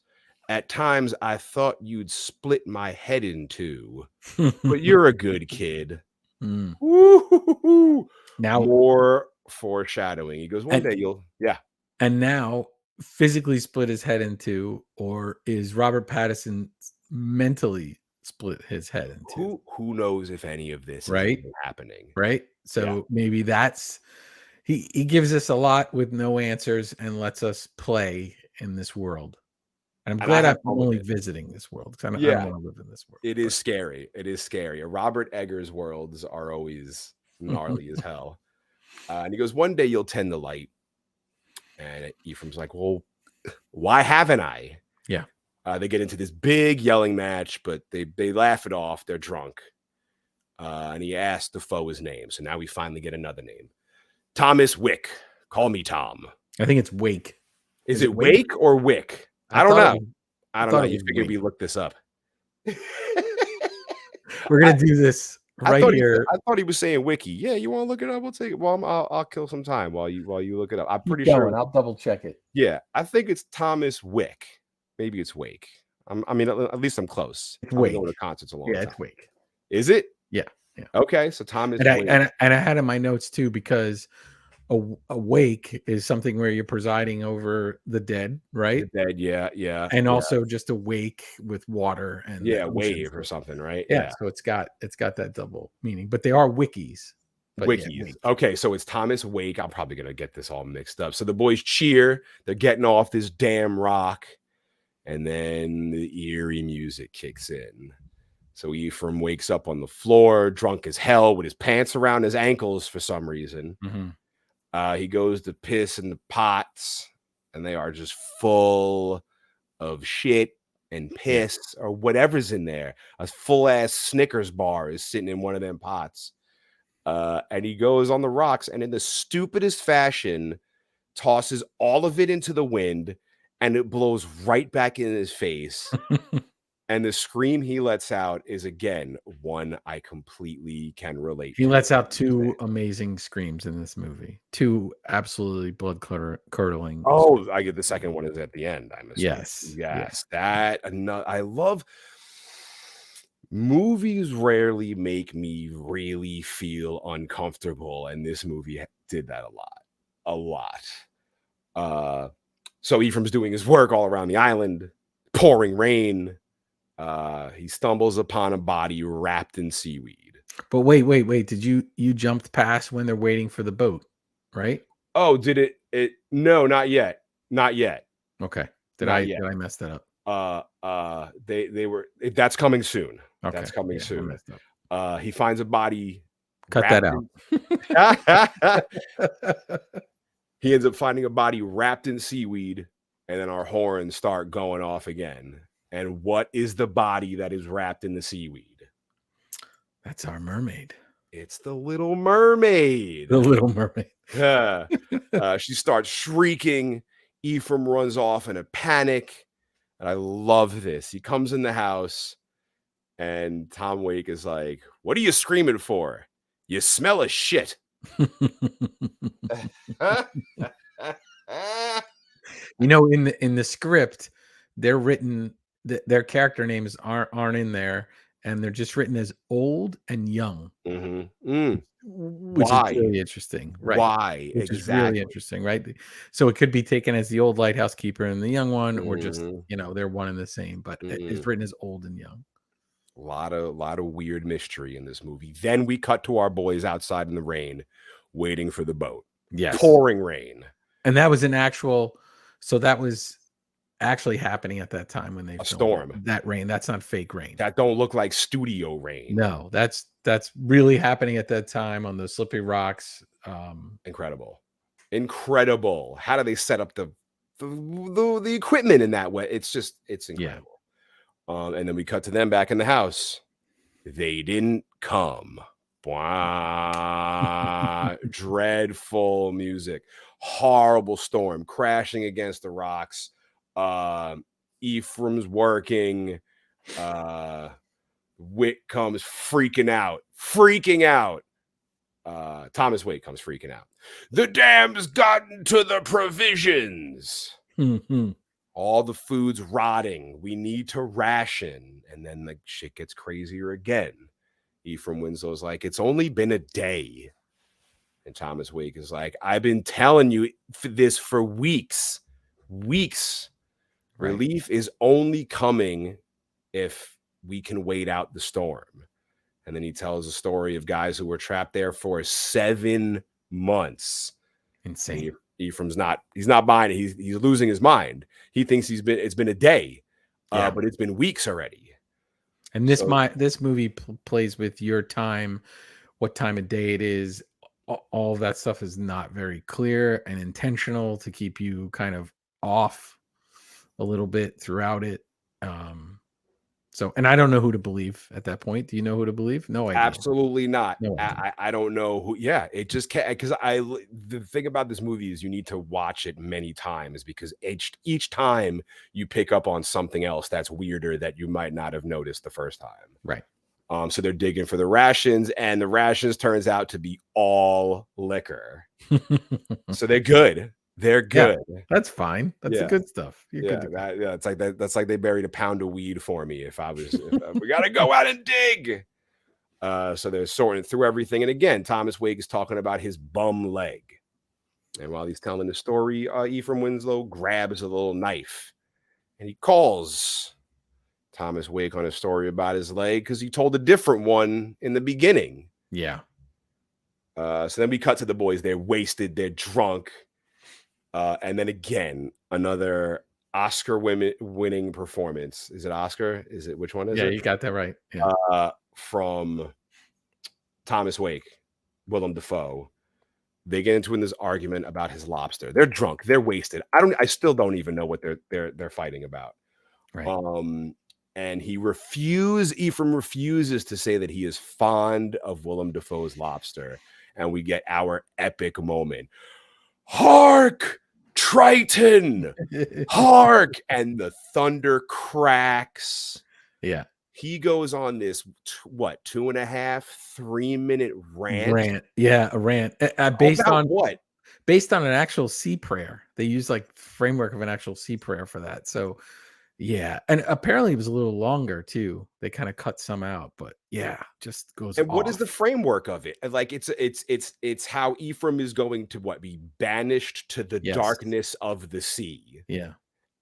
at times I thought you'd split my head in two, but you're a good kid. Woo-hoo-hoo-hoo. Now More foreshadowing. He goes, one day you'll, And now physically split his head in two, or is Robert Pattinson mentally split his head in two? Who knows if any of this is Right? even happening? Right? So maybe that's he gives us a lot with no answers and lets us play in this world. And I'm glad I'm only visiting this world because I don't want to live in this world. It is scary. It is scary. Robert Eggers' worlds are always gnarly as hell. And he goes, one day you'll tend the light. And Ephraim's like, well, why haven't I? Yeah. They get into this big yelling match, but they laugh it off. They're drunk. And he asked Defoe his name. So now we finally get another name. Thomas Wick. Call me Tom. I think it's Wake. Is it Wake or Wick? I don't know. I don't know. You figured we looked this up. We're going to do this here. I thought he was saying Wiki. Yeah, you want to look it up? We'll take it. Well, I'll kill some time while you look it up. I'm pretty sure. I'll double check it. Yeah, I think it's Thomas Wick. Maybe it's Wake. I mean, at least I'm close. It's Wake. I'm going to concerts a long time. It's Wake. Is it? Yeah. Okay, so Thomas Wake. And I had in my notes too, because a wake is something where you're presiding over the dead, right? The dead, yeah. And also just a wake with water and wave or something, right? Yeah. So it's got that double meaning, but they are wikis. Wikis. Okay, so it's Thomas Wake. I'm probably gonna get this all mixed up. So the boys cheer, they're getting off this damn rock, and then the eerie music kicks in. So Ephraim wakes up on the floor, drunk as hell, with his pants around his ankles for some reason. He goes to piss in the pots, and they are just full of shit and piss or whatever's in there. A full ass Snickers bar is sitting in one of them pots. And he goes on the rocks and in the stupidest fashion tosses all of it into the wind, and it blows right back in his face. And the scream he lets out is, again, one I completely can relate to. He lets out two amazing screams in this movie. Two absolutely blood-curdling. Oh, I get the second one is at the end. I'm assuming. Yes. I love movies. Rarely make me really feel uncomfortable, and this movie did that a lot. So Ephraim's doing his work all around the island, pouring rain. He stumbles upon a body wrapped in seaweed. But wait. Did you jumped past when they're waiting for the boat, right? Oh, did it? No, not yet. Okay. Did I mess that up? They were. That's coming soon. Okay. That's coming soon. He finds a body. Cut that out. He ends up finding a body wrapped in seaweed, and then our horns start going off again. And what is the body that is wrapped in the seaweed? That's our mermaid. It's the Little Mermaid. The Little Mermaid. She starts shrieking. Ephraim runs off in a panic. And I love this. He comes in the house, and Tom Wake is like, "What are you screaming for? You smell of shit." You know, in the script, they're written, their character names aren't in there, and they're just written as old and young, which is Why? really interesting, right? Why? Which is really Exactly. interesting, right? So it could be taken as the old lighthouse keeper and the young one, or just, Mhm, they're one and the same, but it's mhm. written as old and young. Lot of weird mystery in this movie. Then we cut to our boys outside in the rain, waiting for the boat. Yes. Pouring rain. And that was an actual, so that was actually happening at that time when they A filmed it. storm. That rain, that's not fake rain. That don't look like studio rain. No, that's really happening at that time on the slippery rocks. Incredible. Incredible. How do they set up the equipment in that way? It's Yeah. incredible. And then we cut to them back in the house. They didn't come. Bwah. Dreadful music. Horrible storm crashing against the rocks. Ephraim's working. Wick comes freaking out. Thomas Wake comes freaking out. The dam's gotten to the provisions. Mhm. All the food's rotting. We need to ration. And then the shit gets crazier again. Ephraim Winslow's like, it's only been a day. And Thomas Wake is like, I've been telling you this for weeks. Weeks. Right. Relief is only coming if we can wait out the storm. And then he tells a story of guys who were trapped there for 7 months. Insane. Ephraim's he's not buying it. He's losing his mind. He thinks it's been a day, Yeah. but it's been weeks already. And this movie plays with your time, what time of day it is. All of that stuff is not very clear and intentional to keep you kind of off a little bit throughout it. So, and I don't know who to believe at that point. Do you know who to believe? No idea. Absolutely not. No idea. I don't know who. Yeah, it just can't, because the thing about this movie is you need to watch it many times, because each time you pick up on something else that's weirder that you might not have noticed the first time. Right. So they're digging for the rations, and the rations turns out to be all liquor. So they're good. They're good. Yeah, that's fine. That's the good stuff. You're good to go. It's like that. That's like they buried a pound of weed for me. If we gotta go out and dig. So they're sorting through everything, and again, Thomas Wake is talking about his bum leg. And while he's telling the story, Ephraim Winslow grabs a little knife, and he calls Thomas Wake on a story about his leg because he told a different one in the beginning. Yeah. So then we cut to the boys. They're wasted. They're drunk. And then again, another Oscar-winning performance. Is it Oscar? Is it, which one is it? Yeah, you got that right. Yeah. From Thomas Wake, Willem Dafoe. They get into this argument about his lobster. They're drunk. They're wasted. I still don't even know what they're fighting about. Right. And Ephraim refuses to say that he is fond of Willem Dafoe's lobster. And we get our epic moment. Hark! Triton, hark! And the thunder cracks. Yeah. He goes on this 2.5, 3-minute rant. Yeah, a rant. Based about on what? Based on an actual sea prayer. They use like framework of an actual sea prayer for that. So yeah, and apparently it was a little longer too. They kind of cut some out, but yeah, just goes. And what is off. the framework of it? Like it's how Ephraim is going to be banished to the darkness of the sea. Yeah.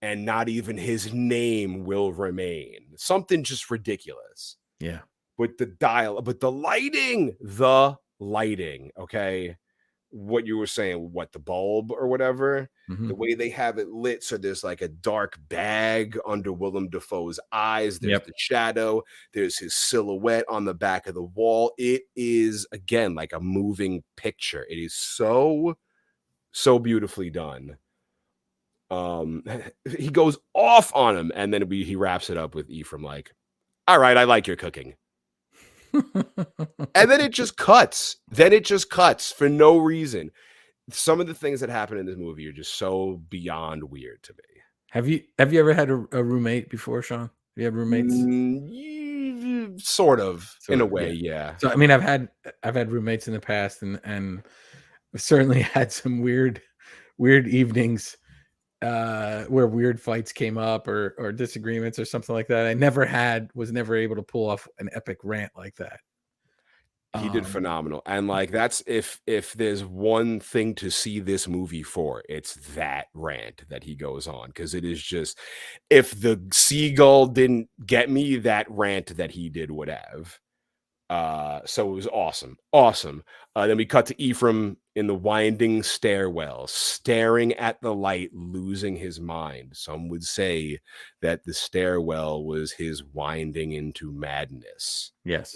And not even his name will remain. Something just ridiculous. Yeah. But the lighting, okay? What you were saying, the bulb or whatever, the way they have it lit, so there's like a dark bag under Willem Dafoe's eyes. There's the shadow. There's his silhouette on the back of the wall. It is, again, like a moving picture. It is so beautifully done. He goes off on him, and then he wraps it up with Ephraim like, "All right, I like your cooking." And then it just cuts. Then it just cuts for no reason. Some of the things that happen in this movie are just so beyond weird to me. Have you ever had a roommate before, Sean? Have you had roommates? Sort of, in Sort a of, way, yeah. yeah. So I mean, I've had roommates in the past, and certainly had some weird evenings where weird fights came up or disagreements or something like that. Was never able to pull off an epic rant like that. He did Um, phenomenal, and, like, that's if there's one thing to see this movie for, it's that rant that he goes on, because it is just if the seagull didn't get me, that rant that he did would have. So it was awesome, awesome. Then we cut to Ephraim in the winding stairwell, staring at the light, losing his mind. Some would say that the stairwell was his winding into madness. yes,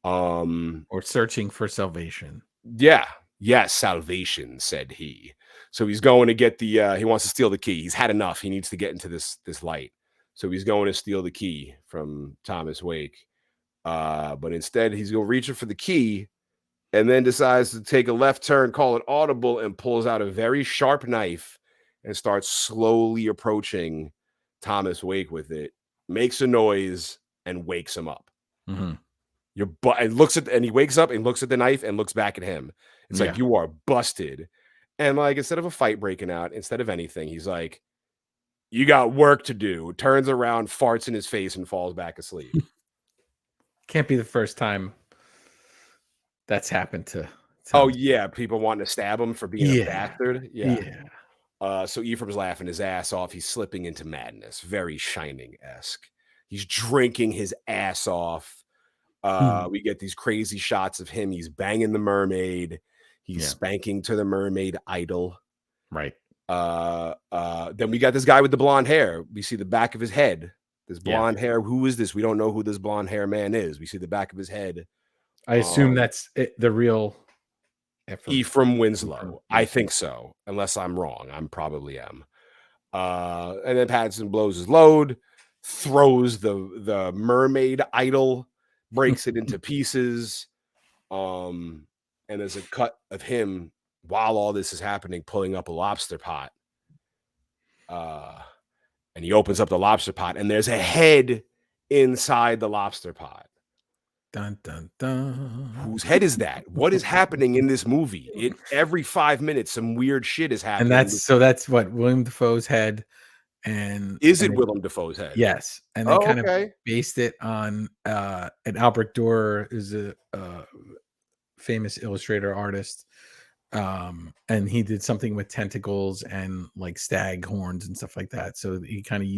Um, or searching for salvation. yeah, yes, salvation, said he. So he's going to get he wants to steal the key. He's had enough. He needs to get into this light. So he's going to steal the key from Thomas Wake. But instead he's going reaching for the key, and then decides to take a left turn, call it audible, and pulls out a very sharp knife and starts slowly approaching Thomas Wake with it, makes a noise, and wakes him up. Mhm. And he wakes up and looks at the knife and looks back at him. It's like, Yeah. you are busted. And like, instead of a fight breaking out, instead of anything, he's like, you got work to do. Turns around, farts in his face, and falls back asleep. Can't be the first time that's happened to Oh Thomas. yeah, people wanting to stab him for being a Yeah. bastard. Yeah. Yeah. So Ephraim's laughing his ass off. He's slipping into madness, very Shining-esque. He's drinking his ass off. Mhm. We get these crazy shots of him. He's banging the mermaid. He's Yeah. spanking to the mermaid idol. Right. Then we got this guy with the blonde hair. We see the back of his head. This Yeah. blonde hair. Who is this? We don't know who this blonde hair man is. We see the back of his head. I assume that's the real Ephraim Ephraim. Winslow. I Yeah. think so, unless I'm wrong. I'm probably am. And then Pattinson blows his load, throws the mermaid idol, breaks it into pieces. And there's a cut of him while all this is happening, pulling up a lobster pot. And he opens up the lobster pot, and there's a head inside the lobster pot. Dun dun dun. Whose head is that? What is happening in this movie? Every 5 minutes, some weird shit is And happening. that's what William Dafoe's head, and Is it and Willem Dafoe's head? yes, and they Oh, kind of okay. based it on and Albert Durer is a famous illustrator artist, and he did something with tentacles and like stag horns and stuff like that. So he kind of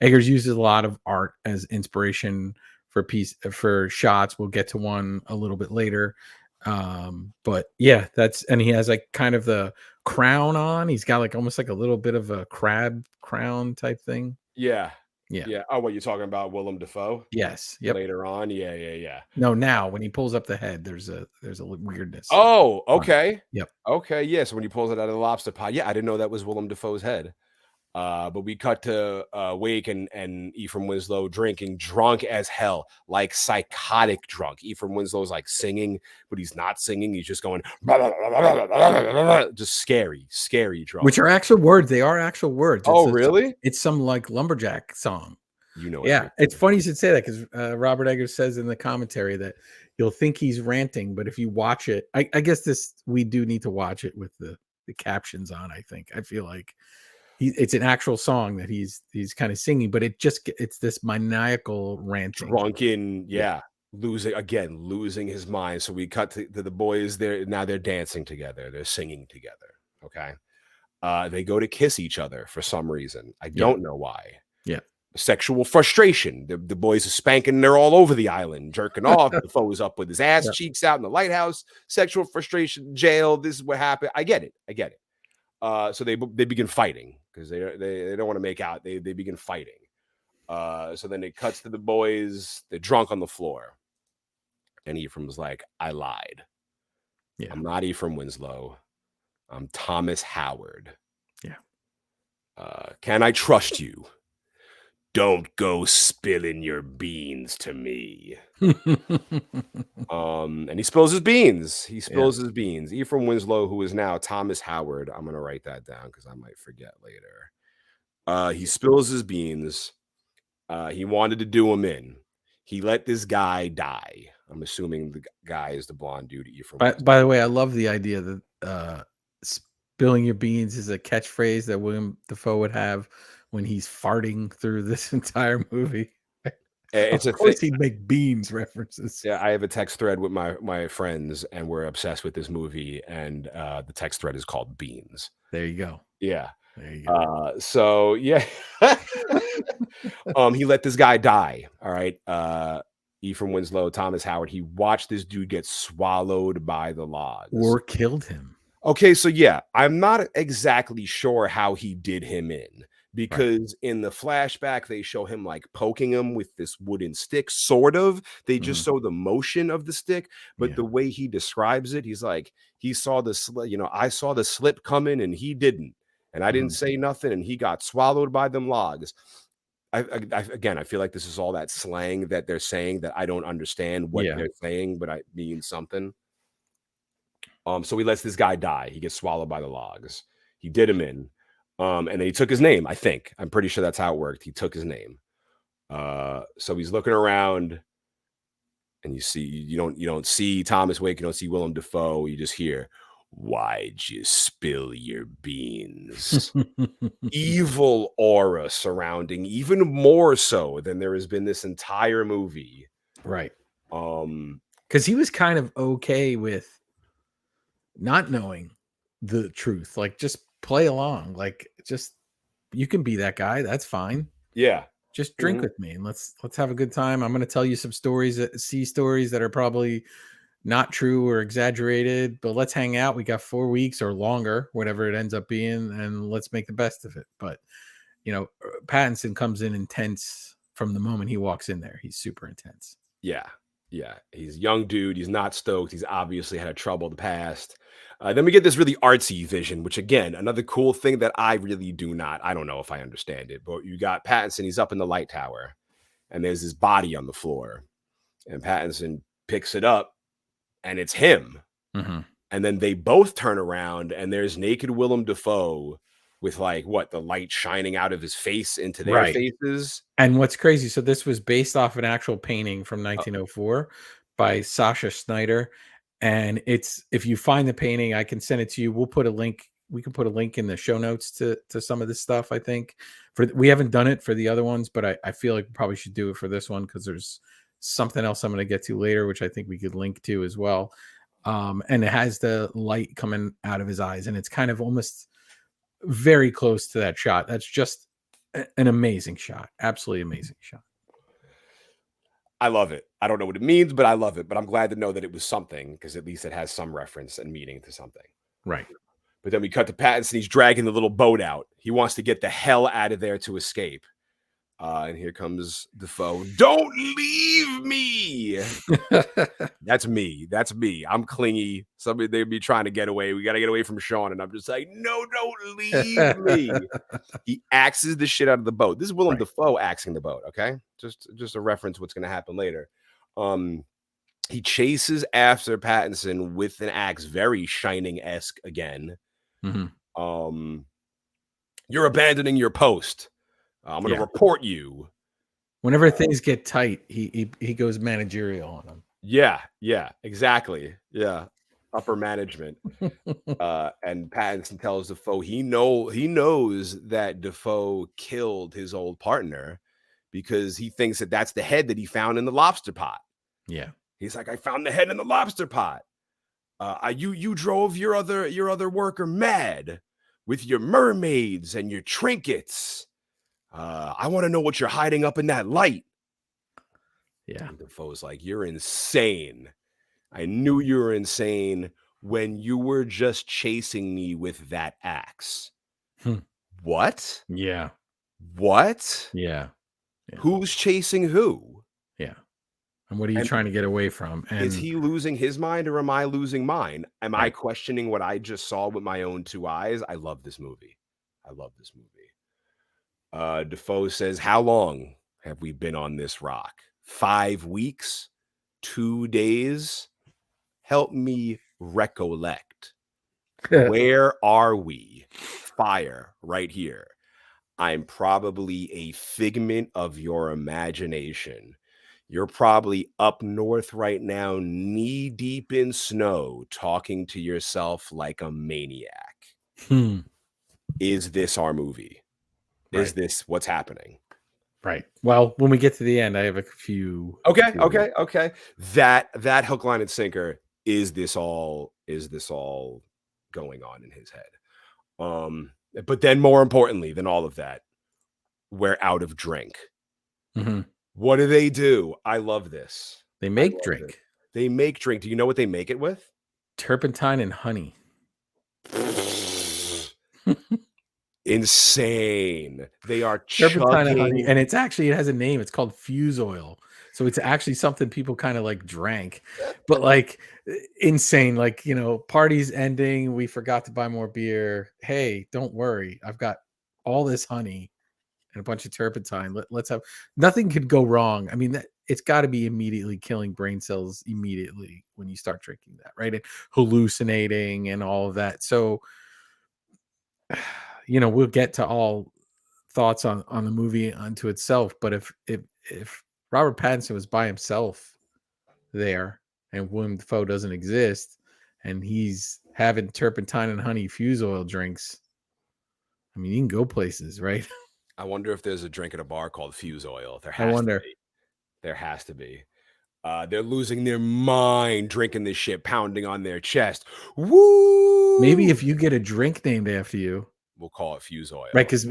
Eggers uses a lot of art as inspiration for shots. We'll get to one a little bit later. But yeah, and he has like kind of the crown on. He's got like almost like a little bit of a crab crown type thing. Yeah. Yeah. Yeah. Oh, what you're talking about, Willem Dafoe? Yes. Yep. Later on? Yeah, yeah, yeah. No, now when he pulls up the head, there's a weirdness Oh, on it. okay. Yep. Okay, yeah, so when he pulls it out of the lobster pot, yeah, I didn't know that was Willem Dafoe's head. But we cut to Wake and Ephraim Winslow drinking, drunk as hell, like psychotic drunk. Ephraim Winslow's like singing, but he's not singing. He's just going, just scary drunk. Which are actual words. They are actual words. Oh, really? It's some like lumberjack song. You know, Yeah, everything. it's funny you should say that because Robert Eggers says in the commentary that you'll think he's ranting, but if you watch it, I guess we do need to watch it with the captions on. I think I feel like it's an actual song that he's kind of singing, but it's this maniacal ranting. Drunken, yeah. Losing his mind. So we cut to the boys there. Now they're dancing together. They're singing together. Okay. They go to kiss each other for some reason. I don't know why. Yeah. Sexual frustration. The boys are spanking. They're all over the island, jerking off. Defoe's up with his ass cheeks out in the lighthouse. Sexual frustration, jail. This is what happened. I get it. So they begin fighting because they don't want to make out. They begin fighting. So then it cuts to the boys. They're drunk on the floor. And Ephraim's like, I lied. Yeah. I'm not Ephraim Winslow. I'm Thomas Howard. Yeah. Can I trust you? Don't go spilling your beans to me. And he spills his beans. He Yeah. spills his beans. Ephraim Winslow, who is now Thomas Howard. I'm gonna write that down because I might forget later. He spills his beans. He wanted to do him in. He let this guy die. I'm assuming the guy is the blonde dude, Ephraim By Winslow. the way, I love the idea that spilling your beans is a catchphrase that William Dafoe would have when he's farting through this entire movie. It's Of a thing. course, he'd make beans references. Yeah, I have a text thread with my friends, and we're obsessed with this movie. And the text thread is called Beans. There you go. Yeah. There you go. So yeah. He let this guy die. All right. Ephraim Winslow, Thomas Howard. He watched this dude get swallowed by the logs. Or killed him. Okay, so yeah, I'm not exactly sure how he did him in because in the flashback they show him like poking him with this wooden stick, sort of. They just show the motion of the stick, but the way he describes it, he's like, he saw the I saw the slip coming and he didn't, and I didn't say nothing, and he got swallowed by them logs. Again, I feel like this is all that slang that they're saying that I don't understand what they're saying, but I mean something. So he lets this guy die. He gets swallowed by the logs. He did him in. And then he took his name, I think. I'm pretty sure that's how it worked. He took his name. So he's looking around, and you don't see Thomas Wake, you don't see Willem Dafoe, you just hear, "Why'd you spill your beans?" Evil aura surrounding, even more so than there has been this entire movie. Right. Because he was kind of okay with not knowing the truth. Like, just play along. Like, just, you can be that guy. That's fine. Yeah. Just drink with me and let's have a good time. I'm going to tell you some stories that are probably not true or exaggerated, but let's hang out. We got 4 weeks or longer, whatever it ends up being, and let's make the best of it. But, Pattinson comes in intense from the moment he walks in there. He's super intense. Yeah. Yeah. He's a young dude. He's not stoked. He's obviously had a troubled past. Then we get this really artsy vision, which again, another cool thing that I really I don't know if I understand it, but you got Pattinson. He's up in the light tower and there's his body on the floor, and Pattinson picks it up and it's him. And then they both turn around and there's naked Willem Dafoe with the light shining out of his face into their faces. And what's crazy, so this was based off an actual painting from 1904 by Sasha Snyder. And if you find the painting, I can send it to you. We'll put a link. We can put a link in the show notes to some of this stuff. I think we haven't done it for the other ones, but I feel like we probably should do it for this one because there's something else I'm going to get to later, which I think we could link to as well. And it has the light coming out of his eyes, and it's kind of almost very close to that shot. That's just an amazing shot. Absolutely amazing shot. I love it. I don't know what it means, but I love it. But I'm glad to know that it was something, because at least it has some reference and meaning to something. Right. But then we cut to Pattinson. He's dragging the little boat out. He wants to get the hell out of there to escape. And here comes Dafoe. Don't leave me. That's me. That's me. I'm clingy. They'd be trying to get away. We got to get away from Shawn. And I'm just like, no, don't leave me. He axes the shit out of the boat. This is Willem Dafoe axing the boat. Okay. Just a reference what's going to happen later. He chases after Pattinson with an axe, very Shining-esque again. You're abandoning your post. I'm going to report you. Whenever things get tight, he goes managerial on them. Yeah, exactly. Yeah, upper management. And Pattinson tells Dafoe he knows that Dafoe killed his old partner because he thinks that that's the head that he found in the lobster pot. Yeah, he's like, I found the head in the lobster pot. You drove your other worker mad with your mermaids and your trinkets. I want to know what you're hiding up in that light. Yeah. And Defoe's like, you're insane. I knew you were insane when you were just chasing me with that axe. What? Yeah. What? Yeah. Who's chasing who? Yeah. And what are you trying to get away from? And is he losing his mind or am I losing mine? Am I questioning what I just saw with my own two eyes? I love this movie. Defoe says, "How long have we been on this rock? 5 weeks? 2 days? Help me recollect. Where are we? Fire, right here. I'm probably a figment of your imagination. You're probably up north right now, knee deep in snow, talking to yourself like a maniac. Hmm. Is this our movie? Is Right. this what's happening?" Right. Well, when we get to the end, I have a few. Okay. That hook, line, and sinker. Is this all going on in his head? But then more importantly than all of that, we're out of drink. Mhm. What do? I love this. They I make love this. drink. They make drink. Do you know what they make it with? Turpentine and honey. Insane. They are Turpentine and honey, chugging. and it has a name. It's called fuse oil. So it's actually something people kind of like drank, but like insane. Like, party's ending. We forgot to buy more beer. Hey, don't worry. I've got all this honey and a bunch of turpentine. Let's have nothing could go wrong. I mean, it's got to be immediately killing brain cells immediately when you start drinking that, right? And hallucinating and all of that. So, we'll get to all thoughts on the movie unto itself, but if Robert Pattinson was by himself there and Willem Dafoe doesn't exist and he's having turpentine and honey fuse oil drinks, I mean, you can go places, right? I wonder if there's a drink at a bar called Fuse Oil. There I has to wonder. be. There has to be. They're losing their mind drinking this shit, pounding on their chest. Maybe Woo! if you get a drink named after you, We'll call it Fuse right? Oil. Because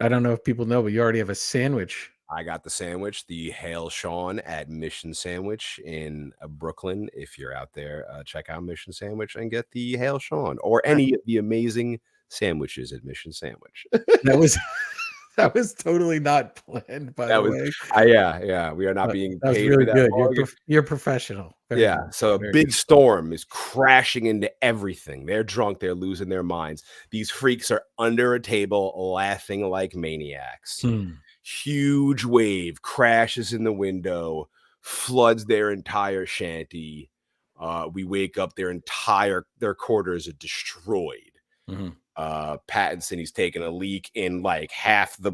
I don't know if people know, but you already have a sandwich. I got the sandwich, the Hail Shawn at Mission Sandwich in Brooklyn. If you're out there, check out Mission Sandwich and get the Hail Shawn or any of the amazing sandwiches at Mission Sandwich. That was that was totally not planned, by That the was, way. yeah. We are not But being that was paid for really that good. bargain. You're professional. Very Yeah, good. so a Very big good. storm is crashing into everything. They're drunk, they're losing their minds. These freaks are under a table laughing like maniacs. Hmm. Huge wave crashes in the window, floods their entire shanty. We wake up, their quarters are destroyed. Mhm. Pattinson, he's taking a leak in like half the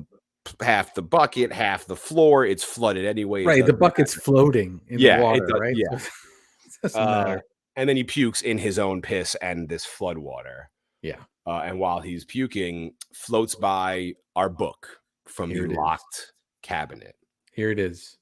bucket, half the floor. It's flooded anyway. It Right, the doesn't bucket's matter. floating in the Yeah, it water, does. right? Yeah. So it doesn't Uh, matter. and then he pukes in his own piss and this flood water. Yeah, And while he's puking, floats by our book from the here it is. locked cabinet. Here it is.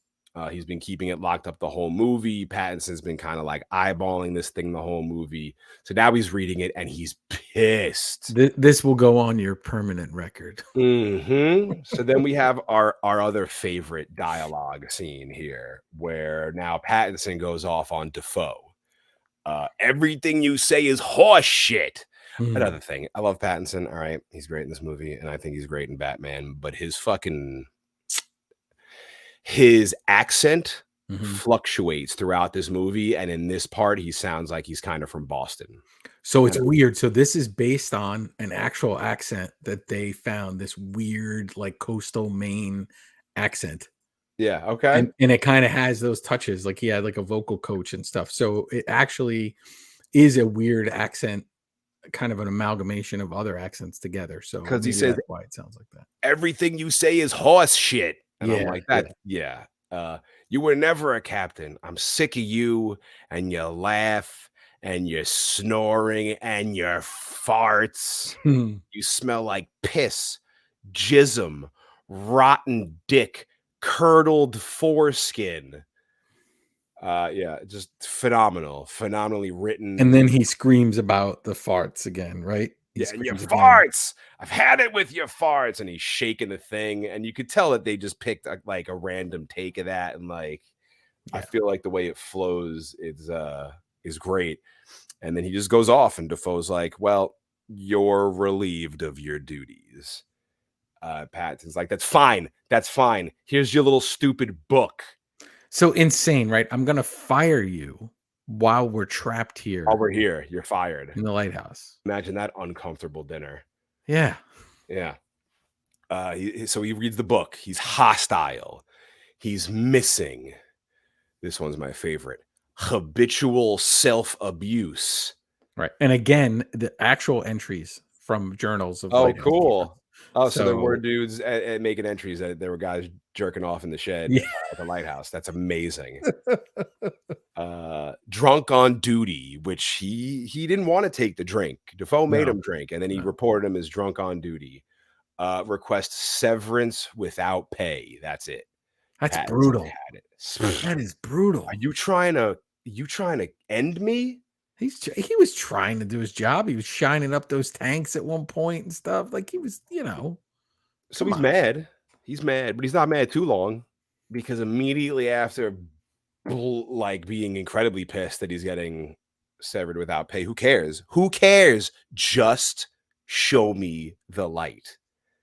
He's been keeping it locked up the whole movie. Pattinson's been kind of like eyeballing this thing the whole movie. So now he's reading it and he's pissed. This will go on your permanent record. So then we have our other favorite dialogue scene here, where now Pattinson goes off on Defoe. Everything you say is horse shit. Hmm. Another thing, I love Pattinson. All right, he's great in this movie, and I think he's great in Batman. But his accent Mhm. fluctuates throughout this movie, and in this part, he sounds like he's kind of from Boston. So it's weird. So this is based on an actual accent that they found, this weird, like, coastal Maine accent. Yeah. Okay. And it kinda has those touches, like, he had, like, a vocal coach and stuff. So it actually is a weird accent, kind of an amalgamation of other accents together. So Because he maybe says that's why it sounds like that. everything you say is horse shit, and I'm Yeah, like yeah. that. Yeah. You were never a captain. I'm sick of you and your laugh and your snoring and your farts. Hmm. You smell like piss, jism, rotten dick, curdled foreskin. Yeah, just phenomenally written. And then he screams about the farts again, right? He Yeah, and your screams again. farts. I've had it with your farts, and he's shaking the thing, and you could tell that they just picked like a random take of that, and like I Yeah. feel like the way it flows is great. And then he just goes off, and Defoe's like, "Well, you're relieved of your duties." Pattinson's like, "That's fine. That's fine. Here's your little stupid book. So insane, right? I'm gonna fire you while we're trapped here While we're here, you're fired." in the lighthouse. Imagine that uncomfortable dinner. Yeah. Yeah. So he reads the book. He's hostile. He's missing. This one's my favorite. Habitual self-abuse. Right. And again, the actual entries from journals of Oh, Lighthouse Keepers. cool. Oh, so there were So dudes making entries that there were guys jerking off in the shed yeah. at the lighthouse. That's amazing. Drunk on duty, which he didn't want to take the drink. Defoe made No, him drink, and then he no. reported him as drunk on duty. Request severance without pay. That's it. That's Pattinson brutal. had it. That is Are brutal. you trying to end me? He was trying to do his job. He was shining up those tanks at one point and stuff. Like he was, So come he's on. mad. He's mad, but he's not mad too long because immediately after like being incredibly pissed that he's getting severed without pay, who cares? Who cares? Just show me the light.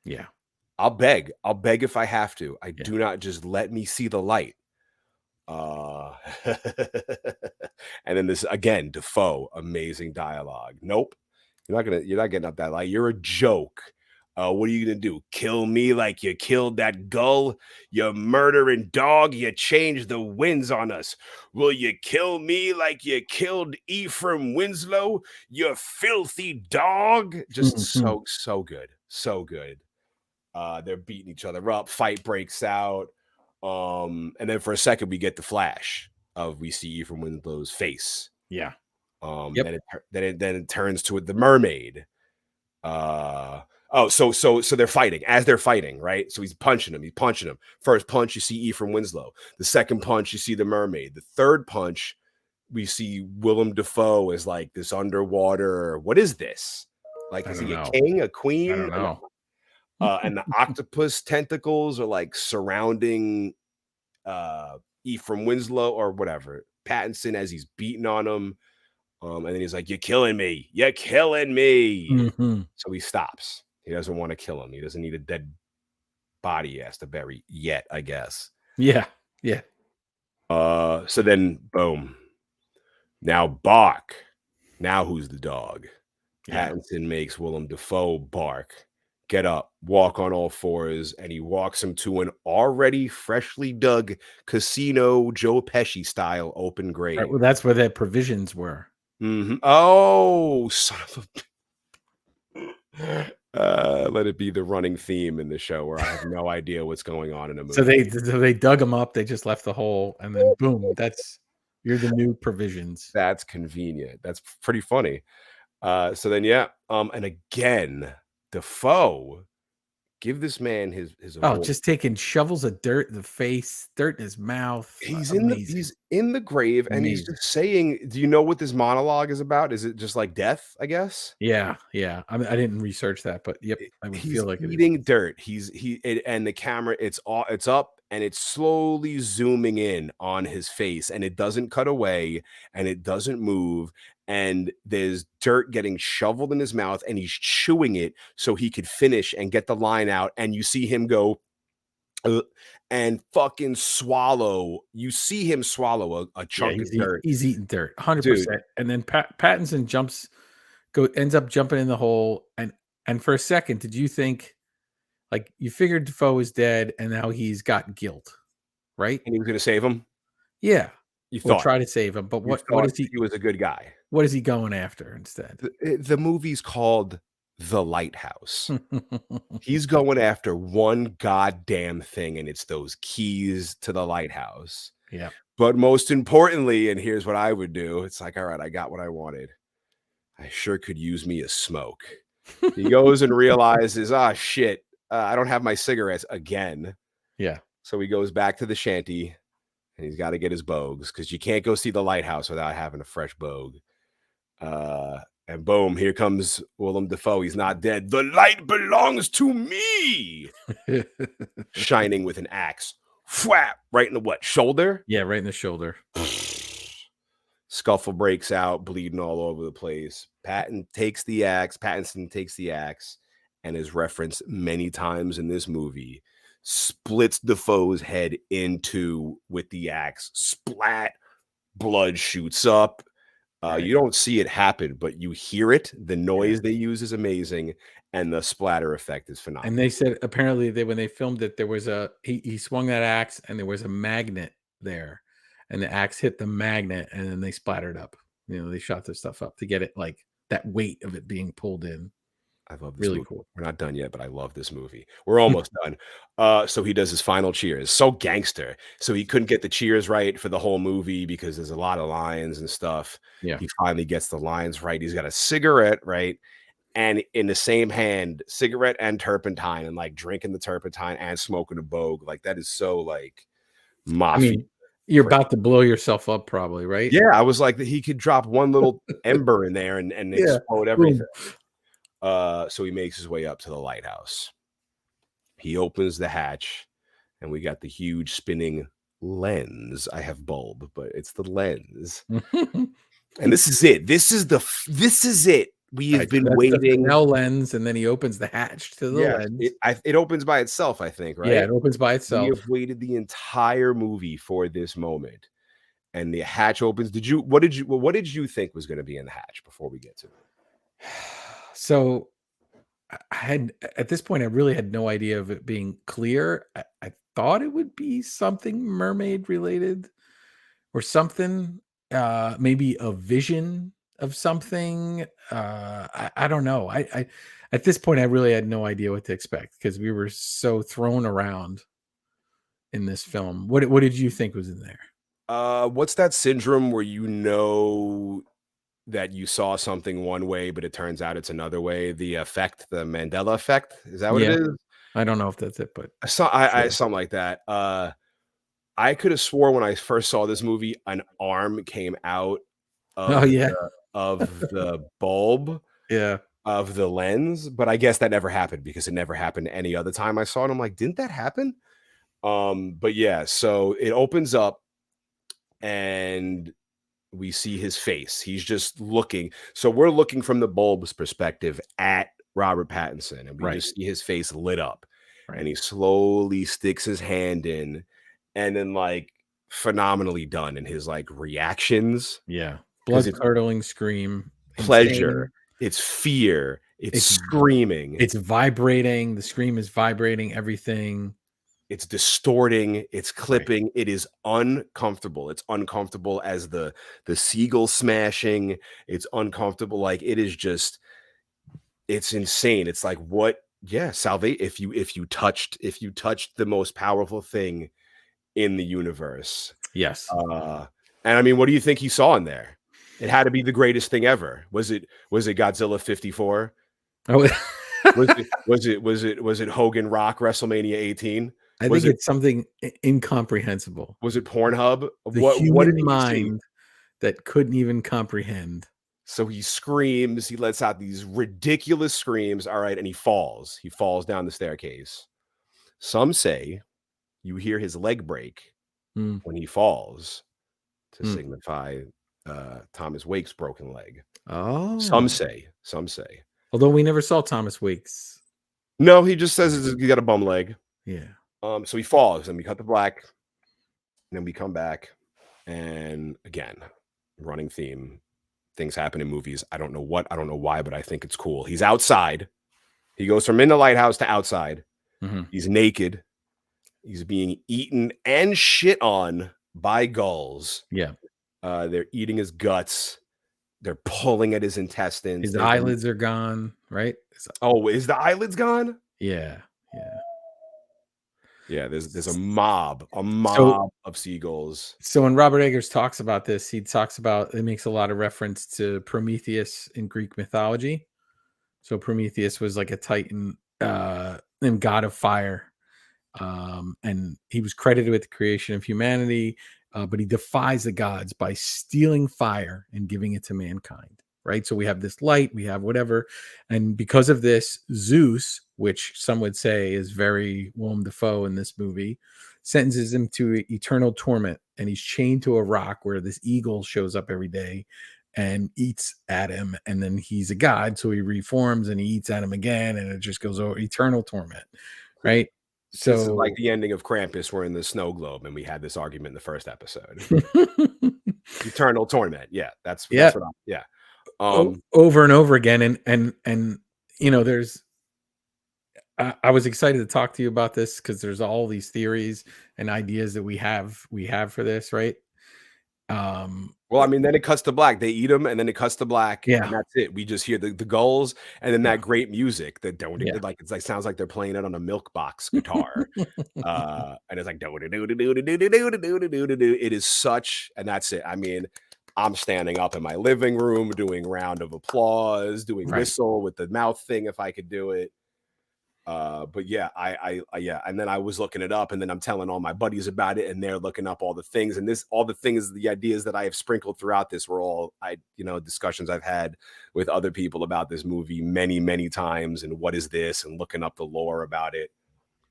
Yeah. I'll beg. I'll beg if I have to. I Yeah. do not just let me see the light. And then this again, Defoe, amazing dialogue. Nope, you're not getting up that light. You're a joke. What are you gonna do? Kill me like you killed that gull? You murdering dog, you changed the winds on us. Will you kill me like you killed Ephraim Winslow? You filthy dog. Just Mhm. so good. So good. They're beating each other up, fight breaks out. And then for a second we get the flash of we see Ephraim Winslow's face. Yeah. Yep. Then it turns to the mermaid. So they're fighting. As they're fighting, right? So he's punching him. First punch, you see Ephraim Winslow. The second punch, you see the mermaid. The third punch, we see Willem Dafoe as like this underwater. What is this? Like, I is don't he a know. king, a I queen? don't know. And the octopus tentacles are like surrounding Ephraim Winslow or whatever, Pattinson, as he's beating on him. And then he's like, "You're killing me. You're killing me." Mhm. So he stops. He doesn't want to kill him. He doesn't need a dead body he has to bury yet, I guess. Yeah. Yeah. So then boom. Now bark. Now who's the dog? Yeah. Pattinson makes Willem Dafoe bark. Get up, walk on all fours, and he walks him to an already freshly dug casino Joe Pesci style open Right. grave. Well, that's where their provisions were. Oh, son of a let it be the running theme in the show where I have no idea what's going on in a movie. So they dug them up. They just left the hole, and then boom. You're the new provisions. That's convenient. That's pretty funny. So then yeah, and again, Defoe, give this man his Oh, award. just taking shovels of dirt in the face, dirt in his mouth. Amazing. He's in the grave and he's Amazing. just saying, do you know what this monologue is about? Is it just like death, I guess? Yeah. Yeah. I mean, I didn't research that, but yep, I would He's feel like it is. eating dirt. And the camera, it's up and it's slowly zooming in on his face and it doesn't cut away and it doesn't move. And there's dirt getting shoveled in his mouth and he's chewing it so he could finish and get the line out. And you see him go and fucking swallow. You see him swallow a Yeah, chunk of dirt. he's eating dirt, Dude, 100%. And then Pattinson ends up jumping in the hole. And for a second, did you think like you figured Defoe is dead and now he's got guilt, right? and he was gonna save him. Yeah. You Or thought try to save him. But you thought he was a good guy. what is he going after instead? The movie's called The Lighthouse. He's going after one goddamn thing, and it's those keys to the lighthouse. Yeah. But most importantly, and here's what I would do, it's like, all right, I got what I wanted. I sure could use me a smoke. He goes and realizes, shit, I don't have my cigarettes again. Yeah. So he goes back to the shanty, and he's got to get his bogues because you can't go see the lighthouse without having a fresh bogue. And boom, here comes Willem Dafoe. He's not dead. The light belongs to me. Shining with an axe. Whap! Right in the what? Shoulder? Yeah, right in the shoulder. Scuffle breaks out, bleeding all over the place. Pattinson takes the axe, and is referenced many times in this movie. Splits Defoe's head in two with the axe. Splat. Blood shoots up. Right. You don't see it happen, but you hear it. The Yeah. noise they use is amazing, and the splatter effect is And they phenomenal. said apparently when they filmed it, there was he swung that axe and there was a magnet there, and the axe hit the magnet and then they splattered up. They shot their stuff up to get it like that weight of it being pulled in. I love this Really movie. cool. We're not done yet, but I love this movie. We're almost done. So he does his final cheers. So gangster. So he couldn't get the cheers right for the whole movie because there's a lot of lines and stuff. Yeah. He finally gets the lines right. He's got a cigarette, right? And in the same hand, cigarette and turpentine, and like drinking the turpentine and smoking a bogue. Like that is so like I mafia. mean, you're about to blow yourself up probably, right? Yeah, I was like, he could drop one little ember in there and Yeah. explode everything. Boom. So he makes his way up to the lighthouse. He opens the hatch, and we got the huge spinning lens. I have bulb, but it's the lens. And this is it. This is it. We Right, have so been that's the waiting. Fresnel lens, and then he opens the hatch to the Yes, lens. it opens by itself, I think, Yeah, right? it opens by We itself. have waited the entire movie for this moment. And the hatch opens. What did you think was going to be in the hatch before we get to it? So I had at this point, I really had no idea of it being clear. I thought it would be something mermaid related or something, maybe a vision of something. I don't know. I at this point, I really had no idea what to expect because we were so thrown around in this film. What did you think was in there? What's that syndrome where you know that you saw something one way, but it turns out it's another way? The effect, the Mandela effect, is that what it Yeah, is? I don't know if that's it, but I sure. something like that. I could have swore when I first saw this movie, an arm came out Oh yeah, of the bulb yeah. of the lens, but I guess that never happened because it never happened any other time I saw it. I'm like, didn't that happen? But yeah, so it opens up and we see his face. He's just looking. So we're looking from the bulb's perspective at Robert Pattinson, and we Right, just see his face lit up. And right. he slowly sticks his hand in, and then like phenomenally done in his like reactions Yeah. because Blood it's curdling scream, insane. pleasure, it's fear, it's It's screaming, it's vibrating, the scream is vibrating everything. it's distorting, it's Right. clipping, it is uncomfortable. It's uncomfortable as the seagull smashing, it's uncomfortable, like it is just it's insane. It's like what yeah, salvate if you touched the most powerful thing in the universe. Yes. Uh and I mean, what do you think he saw in there? It had to be the greatest thing ever. Was it Godzilla 54? Oh, Was it Hogan Rock WrestleMania 18? I Was think it it's something incomprehensible. was it Pornhub? The What did human he see? mind that couldn't even comprehend. So he screams, he lets out these ridiculous screams, all right, and he falls. He falls down the staircase. Some say you hear his leg break Mm, when he falls to mm. signify Thomas Wake's broken leg. Some Oh. say, some say. Although we never saw Thomas Waits. No, he just says Leg. he got a bum leg. Yeah. So he falls, and we cut the black, and then we come back, and again, running theme. Things happen in movies. I don't know why, but I think it's cool. He's outside. He goes from in the lighthouse to outside. Mhm. He's naked. He's being eaten and shit on by gulls. Yeah. They're eating his guts. They're pulling at his intestines. His eyelids are gone, right? Is the eyelids gone? Yeah, yeah. Yeah, there's a mob So of seagulls. so when Robert Eggers talks about this, he talks about it makes a lot of reference to Prometheus in Greek mythology. So Prometheus was like a titan and god of fire. And he was credited with the creation of humanity, but he defies the gods by stealing fire and giving it to mankind. Right. So we have this light, we have whatever. And because of this, Zeus, which some would say is very Willem Dafoe in this movie, sentences him to eternal torment. And he's chained to a rock where this eagle shows up every day and eats at him. And then he's a god. So he reforms and he eats at him again. And it just goes over eternal torment. Right. This is like So the ending of Krampus. We're in the snow globe, and we had this argument in the first episode. Eternal torment. Yeah, that's Yeah. what I'm. Yeah. Over and over again, and there's. I was excited to talk to you about this because there's all these theories and ideas that we have for this, right? Well, I mean, then it cuts to black. They eat them, and then it cuts to black, Yeah, and that's it. We just hear the gulls, and then yeah, that great music that don't yeah. like it's like sounds like they're playing it on a milk box guitar. And it's like do do do do do do do do do do do do. It is such, and that's it. I mean, I'm standing up in my living room doing round of applause, doing Right. whistle with the mouth thing if I could do it. But yeah, yeah, and then I was looking it up, and then I'm telling all my buddies about it, and they're looking up all the things, and all the things, the ideas that I have sprinkled throughout this were all discussions I've had with other people about this movie many, many times, and what is this, and looking up the lore about it.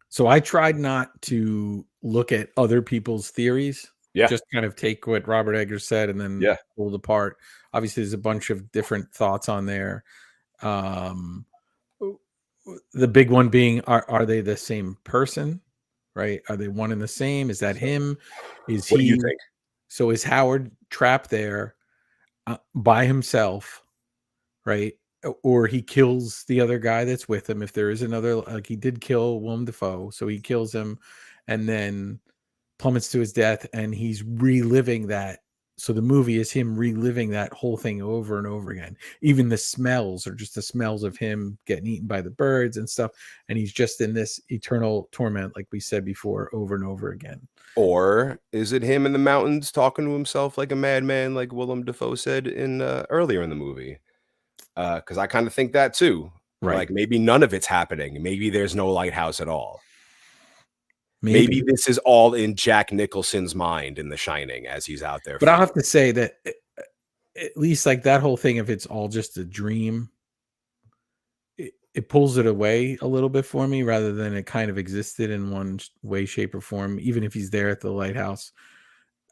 So I tried not to look at other people's theories. Yeah, Just kind of take what Robert Eggers said and then yeah. pull it apart. Obviously, there's a bunch of different thoughts on there. Um, the big one being, are they the same person? Right? Are they one and the same? Is that him? Is What do you he? think? So is Howard trapped there by himself? Right? Or he kills the other guy that's with him. If there is another, like he did kill Willem Dafoe, so he kills him, and then plummets to his death, and he's reliving that. So the movie is him reliving that whole thing over and over again. Even the smells are just the smells of him getting eaten by the birds and stuff, and he's just in this eternal torment, like we said before, over and over again. Or is it him in the mountains talking to himself like a madman, like Willem Dafoe said in earlier in the movie? Because I kind of think that too. Right. Like maybe none of it's happening. Maybe there's no lighthouse at all. Maybe. Maybe this is all in Jack Nicholson's mind in The Shining as he's out there. But I'll have to say that at least like that whole thing, if it's all just a dream, it pulls it away a little bit for me rather than it kind of existed in one way, shape, or form, even if he's there at the lighthouse.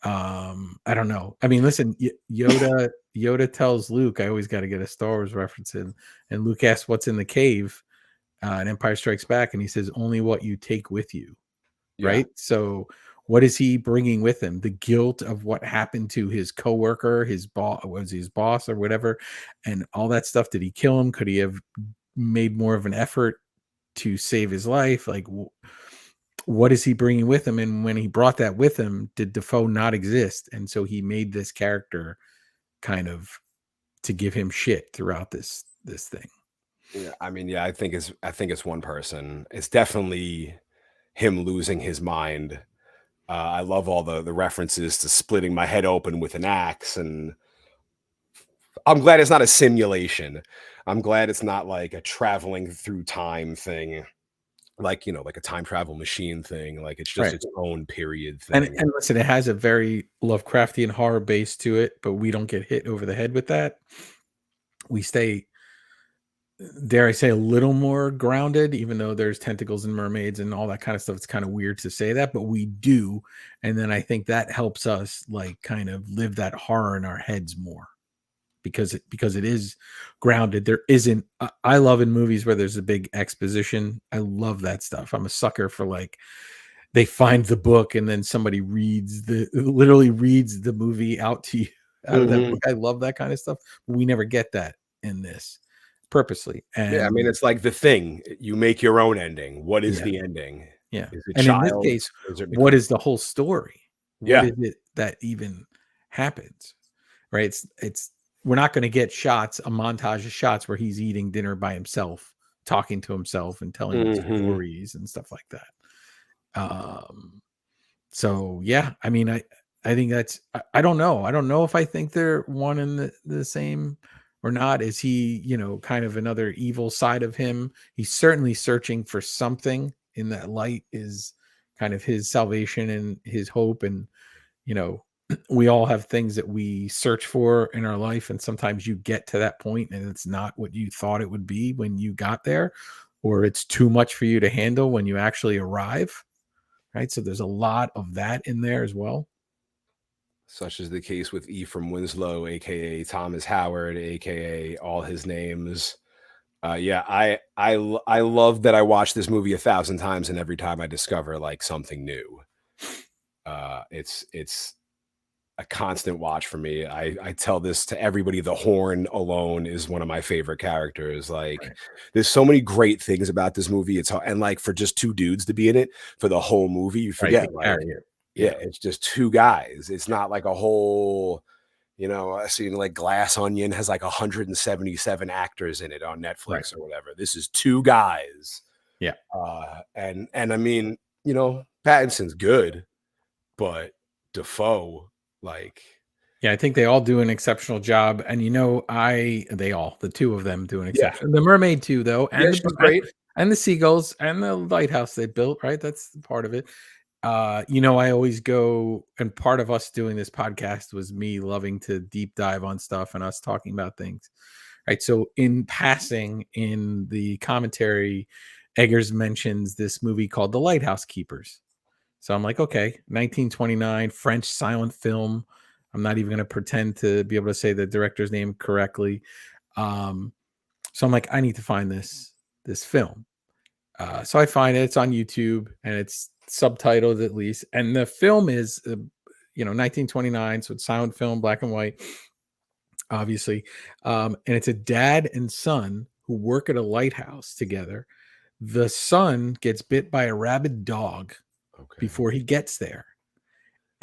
I don't know. I mean, listen, Yoda tells Luke, I always got to get a Star Wars reference in, and Luke asks what's in the cave, and Empire Strikes Back, and he says only what you take with you. Yeah. Right. So what is he bringing with him? The guilt of what happened to his coworker, his boss, was his boss or whatever, and all that stuff. Did he kill him? Could he have made more of an effort to save his life? Like, what is he bringing with him? And when he brought that with him, did Defoe not exist? And so he made this character kind of to give him shit throughout this thing. Yeah, I mean, yeah, I think it's one person. It's definitely him losing his mind. I love all the references to splitting my head open with an axe, and I'm glad it's not a simulation. I'm glad it's not like a traveling through time thing, like like a time travel machine thing. Like it's just Right. its own period thing. And listen, it has a very Lovecraftian horror base to it, but we don't get hit over the head with that. We stay, dare I say, a little more grounded, even though there's tentacles and mermaids and all that kind of stuff. It's kind of weird to say that, but we do. And then I think that helps us like kind of live that horror in our heads more because it is grounded. There isn't, I love in movies where there's a big exposition. I love that stuff. I'm a sucker for like, they find the book and then somebody literally reads the movie out to you out of that book. I love that kind of stuff. We never get that in this purposely. And Yeah, I mean, it's like The Thing. You make your own ending. What is the ending? Yeah. Is it And in this child? case, Is it what is the whole story? Yeah. What is it that even happens? Right. It's we're not going to get shots, a montage of shots where he's eating dinner by himself, talking to himself and telling stories and stuff like that. So yeah, I mean, I think that's, I don't know. I don't know if I think they're one and the same or not. Is he, kind of another evil side of him? He's certainly searching for something in that light is kind of his salvation and his hope. And, we all have things that we search for in our life. And sometimes you get to that point and it's not what you thought it would be when you got there, or it's too much for you to handle when you actually arrive. Right. So there's a lot of that in there as well. Such is the case with Ephraim Winslow, aka Thomas Howard, aka all his names. Yeah, I love that I watched this movie 1,000 times, and every time I discover like something new. It's a constant watch for me. I tell this to everybody. The Horn alone is one of my favorite characters. Like, Right. there's so many great things about this movie. And like for just two dudes to be in it for the whole movie, you Right. To forget like, carry it. yeah, Yeah. it's just two guys. It's not like a whole, I seen like Glass Onion has like 177 actors in it on Right. Netflix or whatever. This is two guys. Yeah. And I mean, Pattinson's good, but Defoe, like, Yeah, I think they all do an exceptional job, and the two of them do an yeah, exception. The mermaid too, though, yeah, and she's great. and the seagulls and the lighthouse they built. Right, that's part of it. I always go, and part of us doing this podcast was me loving to deep dive on stuff and us talking about things. Right, so in passing in the commentary, Eggers mentions this movie called The Lighthouse Keepers. So I'm like, okay, 1929 French silent film. I'm not even going to pretend to be able to say the director's name correctly. Um, so I'm like, I need to find this film. So I find it. It's on YouTube and it's subtitled at least. And the film is, 1929, so it's silent film, black and white, obviously. And it's a dad and son who work at a lighthouse together. The son gets bit by a rabid dog Okay. before he gets there.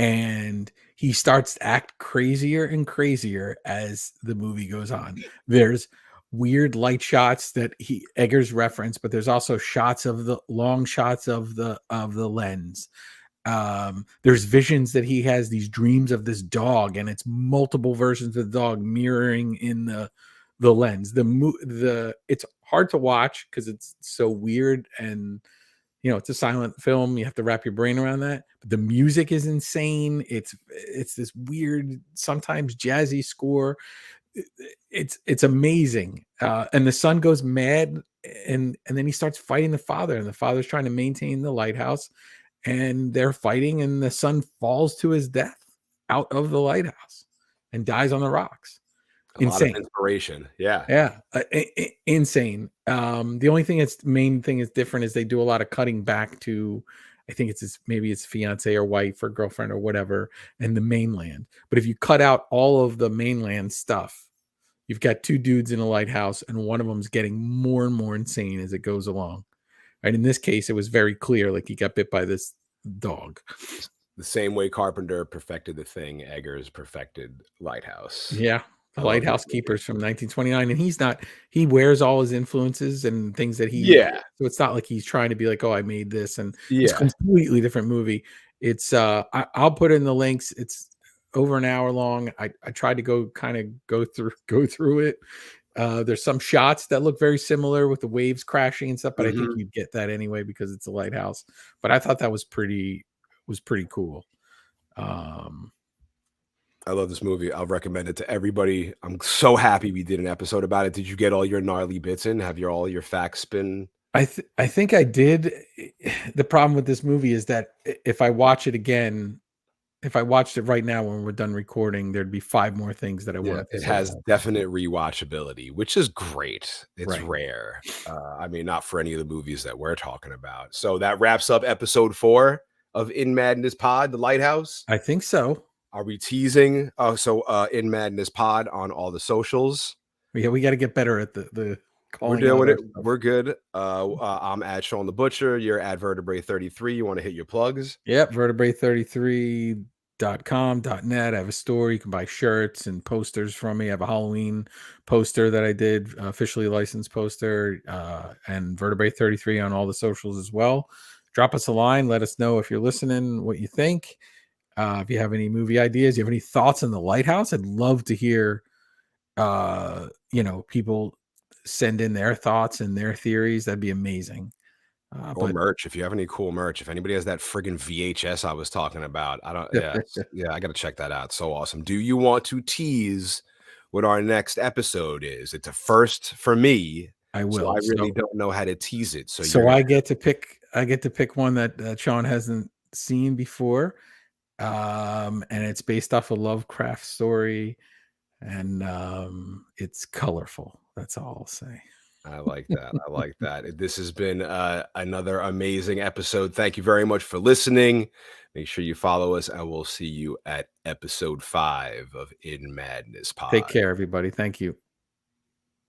And he starts to act crazier and crazier as the movie goes on. There's weird light shots that Eggers referenced, but there's also shots of the long shots of the lens. There's visions that he has these dreams of this dog, and it's multiple versions of the dog mirroring in the lens. It's hard to watch because it's so weird, and it's a silent film. You have to wrap your brain around that. But the music is insane. It's this weird, sometimes jazzy score. It's amazing. And the son goes mad, and then he starts fighting the father, and the father's trying to maintain the lighthouse, and they're fighting, and the son falls to his death out of the lighthouse and dies on the rocks. A lot of Insane. inspiration. Yeah. Yeah, insane. The only main thing is different is they do a lot of cutting back to, I think maybe it's fiance or wife or girlfriend or whatever, and the mainland. But if you cut out all of the mainland stuff, you've got two dudes in a lighthouse, and one of them's getting more and more insane as it goes along. Right? In this case, it was very clear, like he got bit by this dog. The same way Carpenter perfected The Thing, Eggers perfected Lighthouse. Yeah. The Lighthouse Keepers from 1929, and he wears all his influences and things that so it's not like he's trying to be like, oh, I made this, and it's a completely different movie. It's I'll put in the links. It's over an hour long. I tried to go through it. There's some shots that look very similar with the waves crashing and stuff, but I think you'd get that anyway because it's a lighthouse. But I thought that was pretty cool. I love this movie. I'll recommend it to everybody. I'm so happy we did an episode about it. Did you get all your gnarly bits in? Have all your facts been? I think I did. The problem with this movie is that if I watch it again, if I watched it right now when we're done recording, there'd be 5 more things that I wanted to It say has about. definite rewatchability, which is great. It's Right. rare. I mean, not for any of the movies that we're talking about. So that wraps up episode 4 of In Madness Pod, The Lighthouse. I think so. Are we teasing? In Madness Pod on all the socials. Yeah, we got to get better at the calling. We're doing it. We're good. I'm at Shawn the Butcher. You're at Vertebrae33. You want to hit your plugs? Yep, vertebrae33.com.net. I have a store. You can buy shirts and posters from me. I have a Halloween poster that I did, officially licensed poster, and Vertebrae33 on all the socials as well. Drop us a line. Let us know if you're listening, what you think. If you have any movie ideas, you have any thoughts on The Lighthouse, I'd love to hear, people send in their thoughts and their theories. That'd be amazing. Or merch. If you have any cool merch, if anybody has that friggin' VHS I was talking about, I got to check that out. So awesome. Do you want to tease what our next episode is? It's a first for me. I will. So I really don't know how to tease it. So I get to pick one that Shawn hasn't seen before. And it's based off a Lovecraft story, and it's colorful. That's all I'll say. I like that. I like that. This has been another amazing episode. Thank you very much for listening. Make sure you follow us, and we'll see you at episode 5 of In Madness Pod. Take care, everybody. Thank you.